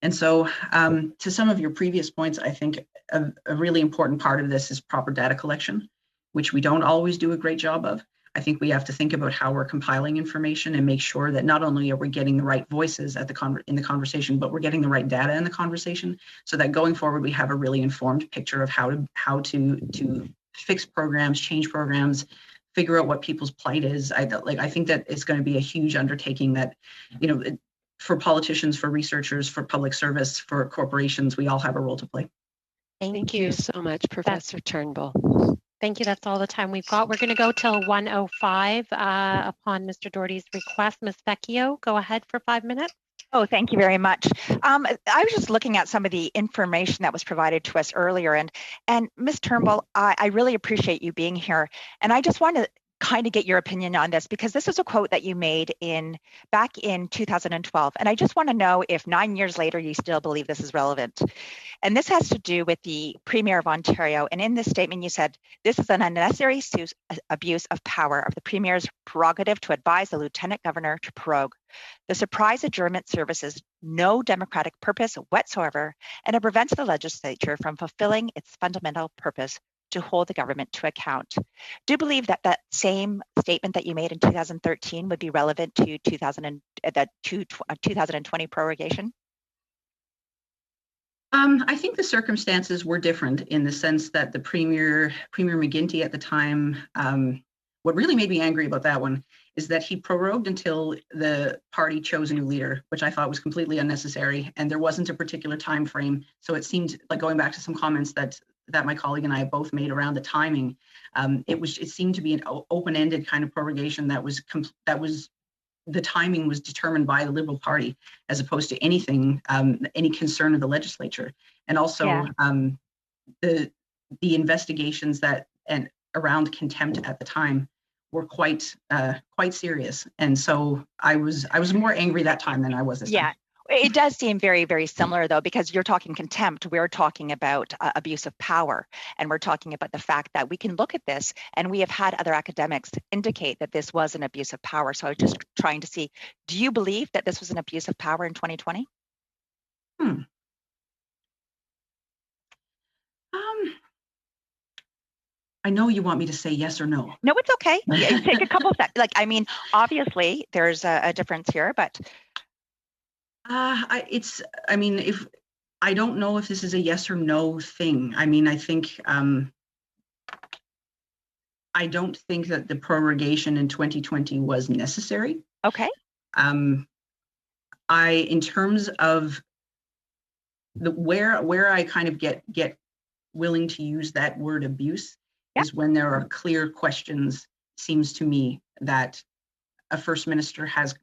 And so to some of your previous points, I think a really important part of this is proper data collection, which we don't always do a great job of. I think we have to think about how we're compiling information and make sure that not only are we getting the right voices at in the conversation, but we're getting the right data in the conversation, so that going forward we have a really informed picture of how to fix programs, change programs, figure out what people's plight is. I think that it's going to be a huge undertaking that, you know, for politicians, for researchers, for public service, for corporations, we all have a role to play. Thank you so much, Professor Turnbull. Thank you. That's all the time we've got. We're going to go till 1:05 upon Mr. Doherty's request. Ms. Vecchio, go ahead for 5 minutes. Oh, thank you very much. I was just looking at some of the information that was provided to us earlier, and Ms. Turnbull, I really appreciate you being here, and I just want to kind of get your opinion on this, because this is a quote that you made back in 2012, and I just want to know if 9 years later you still believe this is relevant. And this has to do with the Premier of Ontario, and in this statement you said, "This is an unnecessary abuse of power of the Premier's prerogative to advise the Lieutenant Governor to prorogue. The surprise adjournment serves no democratic purpose whatsoever, and it prevents the legislature from fulfilling its fundamental purpose to hold the government to account." Do you believe that that same statement that you made in 2013 would be relevant to 2020 prorogation? I think the circumstances were different in the sense that the Premier McGuinty at the time, what really made me angry about that one is that he prorogued until the party chose a new leader, which I thought was completely unnecessary, and there wasn't a particular time frame. So it seemed like, going back to some comments that my colleague and I both made around the timing, it seemed to be an open-ended kind of prorogation that was the timing was determined by the Liberal Party as opposed to anything, any concern of the legislature. And also the investigations and around contempt at the time were quite serious. And so I was more angry that time than I was this time. It does seem very, very similar, though, because you're talking contempt. We're talking about abuse of power, and we're talking about the fact that we can look at this, and we have had other academics indicate that this was an abuse of power. So I was just trying to see, do you believe that this was an abuse of power in 2020? I know you want me to say yes or no. No, it's okay. Yeah, take a couple of seconds. Obviously, there's a difference here, but. I don't know if this is a yes or no thing. I mean, I think I don't think that the prorogation in 2020 was necessary. Okay. In terms of where I kind of get willing to use that word abuse is when there are clear questions. Seems to me that a first minister has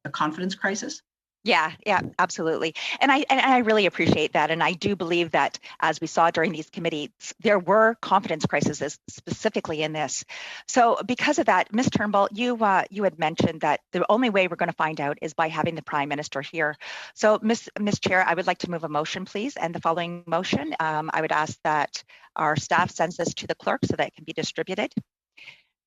a confidence crisis. Yeah, absolutely. And I really appreciate that. And I do believe that, as we saw during these committees, there were confidence crises specifically in this. So because of that, Ms. Turnbull, you had mentioned that the only way we're going to find out is by having the Prime Minister here. So Ms. Chair, I would like to move a motion, please. And the following motion, I would ask that our staff sends this to the clerk so that it can be distributed.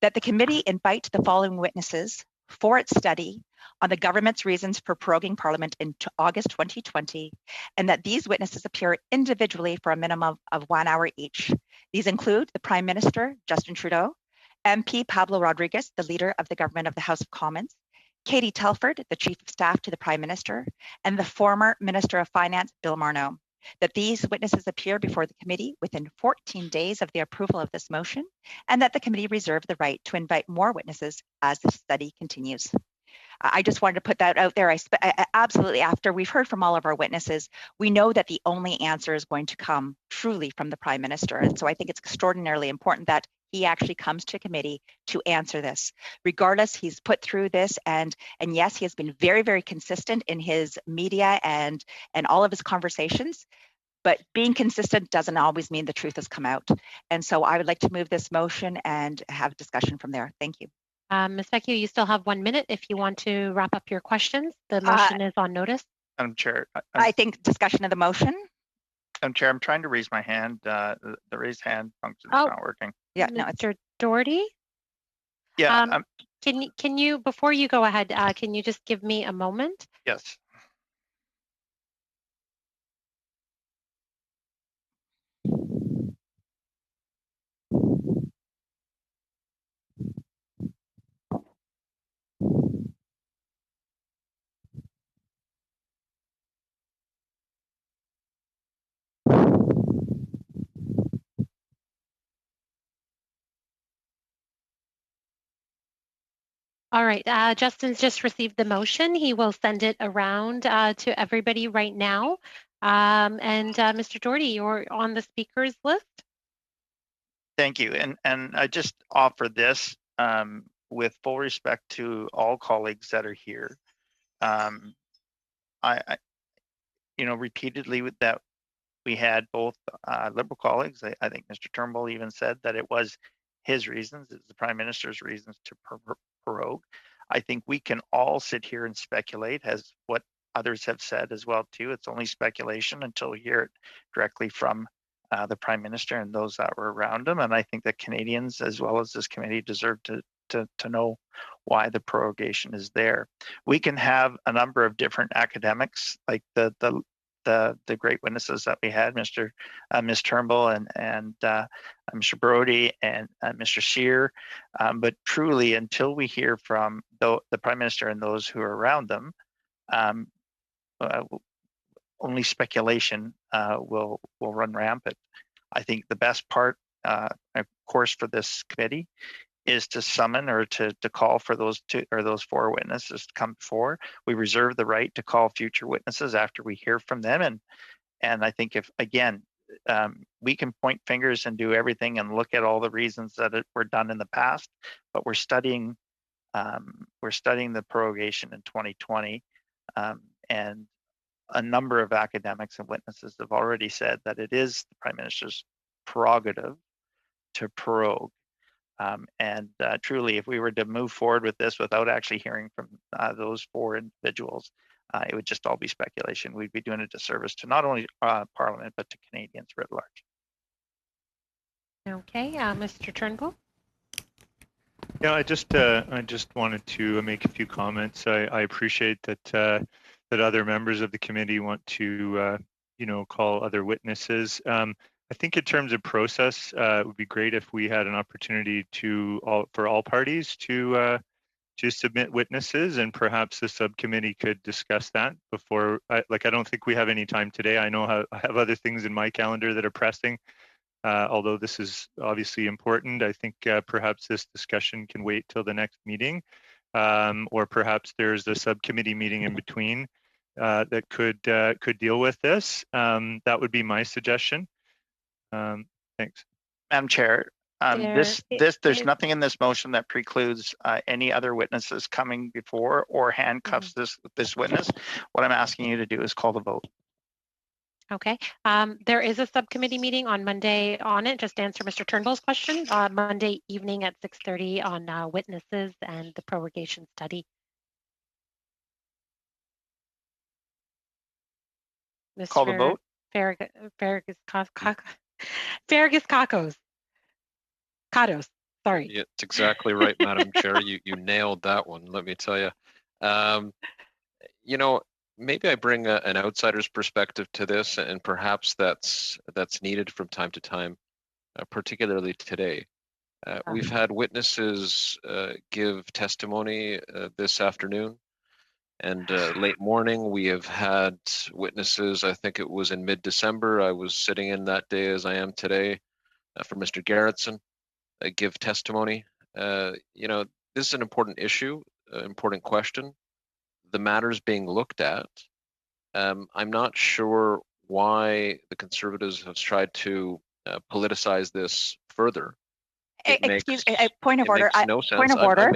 That the committee invite the following witnesses for its study on the government's reasons for proroguing Parliament in August 2020, and that these witnesses appear individually for a minimum of 1 hour each. These include the Prime Minister, Justin Trudeau, MP Pablo Rodriguez, the leader of the government of the House of Commons, Katie Telford, the Chief of Staff to the Prime Minister, and the former Minister of Finance, Bill Marneau. That these witnesses appear before the committee within 14 days of the approval of this motion, and that the committee reserve the right to invite more witnesses as the study continues. I just wanted to put that out there. Absolutely, after we've heard from all of our witnesses, we know that the only answer is going to come truly from the Prime Minister. And so I think it's extraordinarily important that he actually comes to committee to answer this. Regardless, he's put through this, and yes, he has been very, very consistent in his media and all of his conversations. But being consistent doesn't always mean the truth has come out. And so I would like to move this motion and have discussion from there. Thank you. Ms. Vecchio, you still have 1 minute if you want to wrap up your questions. The motion is on notice. Madam Chair, I think discussion of the motion. Madam Chair, I'm trying to raise my hand. The raise hand function is Oh, not working. Yeah, no, it's Mr. Doherty? Yeah, Can you, before you go ahead, can you just give me a moment? yes. All right, Justin's just received the motion. He will send it around to everybody right now. Mr. Doherty, you're on the speakers list. Thank you. And I just offer this with full respect to all colleagues that are here. I repeatedly with that we had both Liberal colleagues. I think Mr. Turnbull even said that it was his reasons, it's the Prime Minister's reasons to prorogue. I think we can all sit here and speculate, as what others have said as well too. It's only speculation until we hear it directly from the Prime Minister and those that were around him. And I think that Canadians, as well as this committee, deserve to know why the prorogation is there. We can have a number of different academics, like the great witnesses that we had, Ms. Turnbull and Mr. Brody and Mr. Scheer. But truly, until we hear from the Prime Minister and those who are around them, only speculation will run rampant. I think the best part, of course, for this committee is to summon or to call for those two or those four witnesses to come forward. We reserve the right to call future witnesses after we hear from them. And I think if, again, we can point fingers and do everything and look at all the reasons that were done in the past, but we're studying the prorogation in 2020, and a number of academics and witnesses have already said that it is the Prime Minister's prerogative to prorogue. Truly, if we were to move forward with this without actually hearing from those four individuals, it would just all be speculation. We'd be doing a disservice to not only Parliament, but to Canadians writ large. Okay, Mr. Turnbull. Yeah, I just wanted to make a few comments. I appreciate that other members of the committee want to call other witnesses. I think in terms of process, it would be great if we had an opportunity for all parties to submit witnesses, and perhaps the subcommittee could discuss that before. I don't think we have any time today. I know I have other things in my calendar that are pressing. Although this is obviously important, I think perhaps this discussion can wait till the next meeting, or perhaps there's a subcommittee meeting in between that could deal with this. That would be my suggestion. Thanks. Madam Chair, there's nothing in this motion that precludes any other witnesses coming before or handcuffs this witness. What I'm asking you to do is call the vote. Okay, there is a subcommittee meeting on Monday on it. Just to answer Mr. Turnbull's question, Monday evening at 6:30 on witnesses and the prorogation study. Call the vote. Farragus Kados. Sorry. Yeah, it's exactly right, Madam Chair. You nailed that one. Let me tell you. Maybe I bring an outsider's perspective to this, and perhaps that's needed from time to time, particularly today. We've had witnesses give testimony this afternoon, and late morning we have had witnesses. I think it was in mid-December. I was sitting in that day as I am today for Mr. Garrettson give testimony. This is an important issue, important question. The matters being looked at. I'm not sure why the Conservatives have tried to politicize this further. Excuse me, point of order. No sense. Point of order.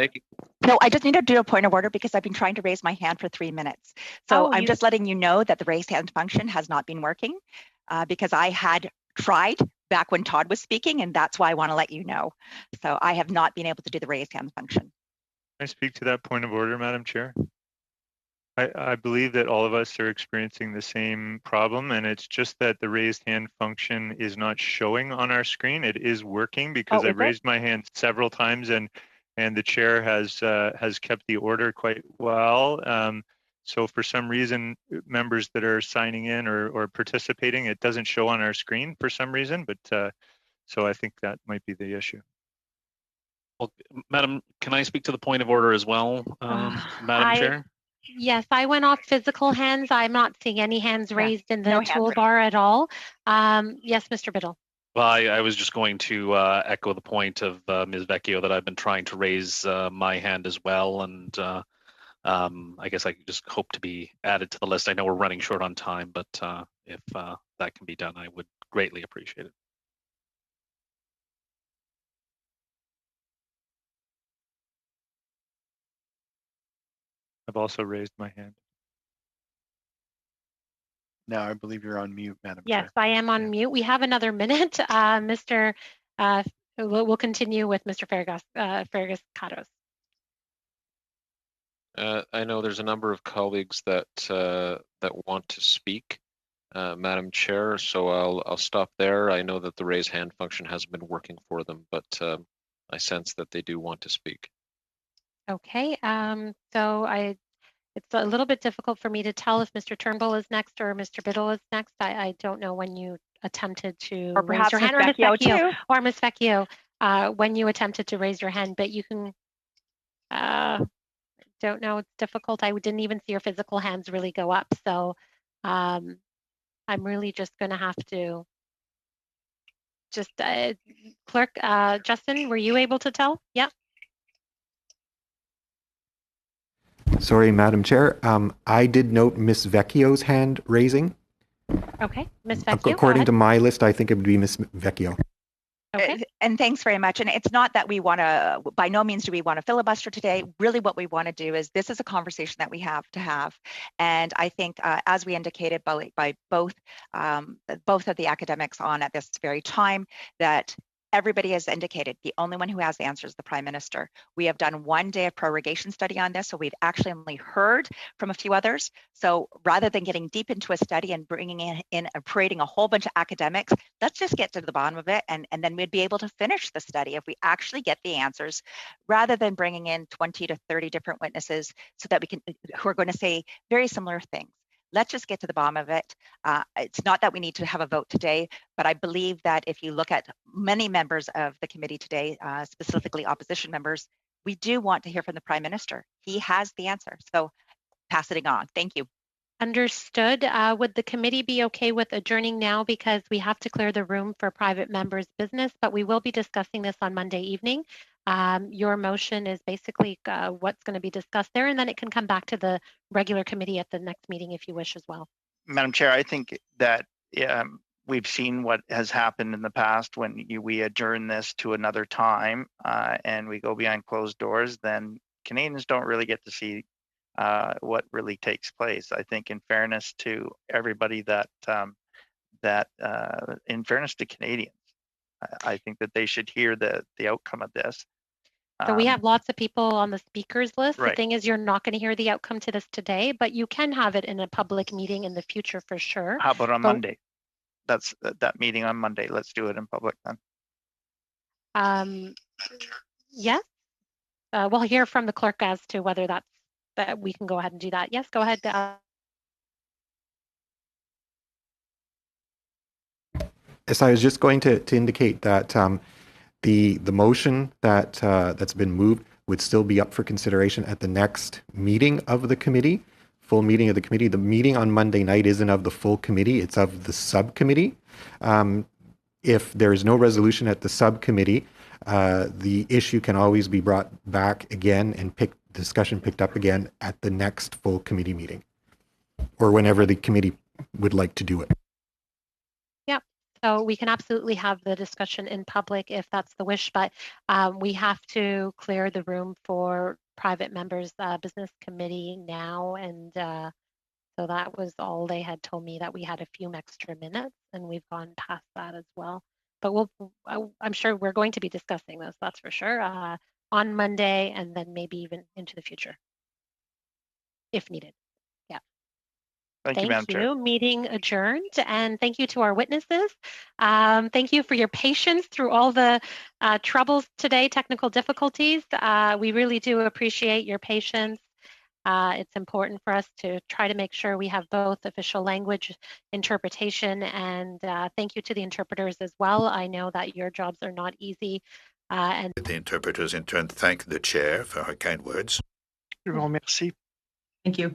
No, I just need to do a point of order because I've been trying to raise my hand for 3 minutes. So I'm just letting you know that the raise hand function has not been working because I had tried back when Todd was speaking, and that's why I want to let you know. So I have not been able to do the raise hand function. Can I speak to that point of order, Madam Chair? I believe that all of us are experiencing the same problem, and it's just that the raised hand function is not showing on our screen. It is working because I've raised my hand several times, and the chair has kept the order quite well. So for some reason, members that are signing in or participating, it doesn't show on our screen for some reason. But so I think that might be the issue. Well, Madam, can I speak to the point of order as well, Madam Chair? Yes, I went off physical hands. I'm not seeing any hands raised in the no toolbar at all. Yes, Mr. Biddle. Well, I was just going to echo the point of Ms. Vecchio that I've been trying to raise my hand as well, and I guess I just hope to be added to the list. I know we're running short on time, but if that can be done, I would greatly appreciate it. I've also raised my hand. Now I believe you're on mute, Madam Yes, Chair. I am on mute. We have another minute. We'll continue with Mr. Fergus-Catos. I know there's a number of colleagues that want to speak, Madam Chair, so I'll stop there. I know that the raise hand function hasn't been working for them, but I sense that they do want to speak. Okay, it's a little bit difficult for me to tell if Mr. Turnbull is next or Mr. Biddle is next. I don't know when you attempted to raise your hand, or Ms. Vecchio, or Ms. Vecchio, when you attempted to raise your hand, but you can, don't know, it's difficult. I didn't even see your physical hands really go up. So I'm really just gonna have to just, Clerk, Justin, were you able to tell? Yep. Sorry, Madam Chair. I did note Miss Vecchio's hand raising. Okay, Miss Vecchio. According to my list, I think it would be Miss Vecchio. Okay. And thanks very much. And it's not that we want to, by no means do we want to filibuster today. Really what we want to do is, this is a conversation that we have to have. And I think as we indicated by both of the academics on at this very time, that everybody has indicated the only one who has the answer is the Prime Minister. We have done 1 day of prorogation study on this, so we've actually only heard from a few others. So rather than getting deep into a study and bringing in and parading a whole bunch of academics, let's just get to the bottom of it, and then we'd be able to finish the study if we actually get the answers, rather than bringing in 20 to 30 different witnesses so that we can, who are going to say very similar things. Let's just get to the bottom of it. It's not that we need to have a vote today, but I believe that if you look at many members of the committee today, specifically opposition members, we do want to hear from the Prime Minister. He has the answer. So pass it on. Thank you. Understood. Would the committee be okay with adjourning now, because we have to clear the room for private members' business, but we will be discussing this on Monday evening. Your motion is basically what's going to be discussed there, and then it can come back to the regular committee at the next meeting if you wish as well. Madam Chair, I think that we've seen what has happened in the past when we adjourn this to another time and we go behind closed doors, then Canadians don't really get to see what really takes place. I think, in fairness to everybody, in fairness to Canadians, I think that they should hear the outcome of this. So we have lots of people on the speakers list. Right. The thing is, you're not going to hear the outcome to this today, but you can have it in a public meeting in the future for sure. How about on Monday? That's that meeting on Monday. Let's do it in public then. Yes. We'll hear from the clerk as to whether that we can go ahead and do that. Yes, go ahead. Yes, I was just going to indicate that the motion that's been moved would still be up for consideration at the next meeting of the committee, full meeting of the committee. The meeting on Monday night isn't of the full committee, it's of the subcommittee. If there is no resolution at the subcommittee, the issue can always be brought back again and discussion picked up again at the next full committee meeting, or whenever the committee would like to do it. So we can absolutely have the discussion in public if that's the wish, but we have to clear the room for private members' business committee now. And so that was all they had told me, that we had a few extra minutes, and we've gone past that as well. But I'm sure we're going to be discussing this, that's for sure, on Monday, and then maybe even into the future, if needed. Thank you, Madam Chair. Meeting adjourned. And thank you to our witnesses. Thank you for your patience through all the troubles today, technical difficulties. We really do appreciate your patience. It's important for us to try to make sure we have both official language interpretation, and thank you to the interpreters as well. I know that your jobs are not easy. And the interpreters in turn thank the chair for her kind words. Je vous remercie. Thank you.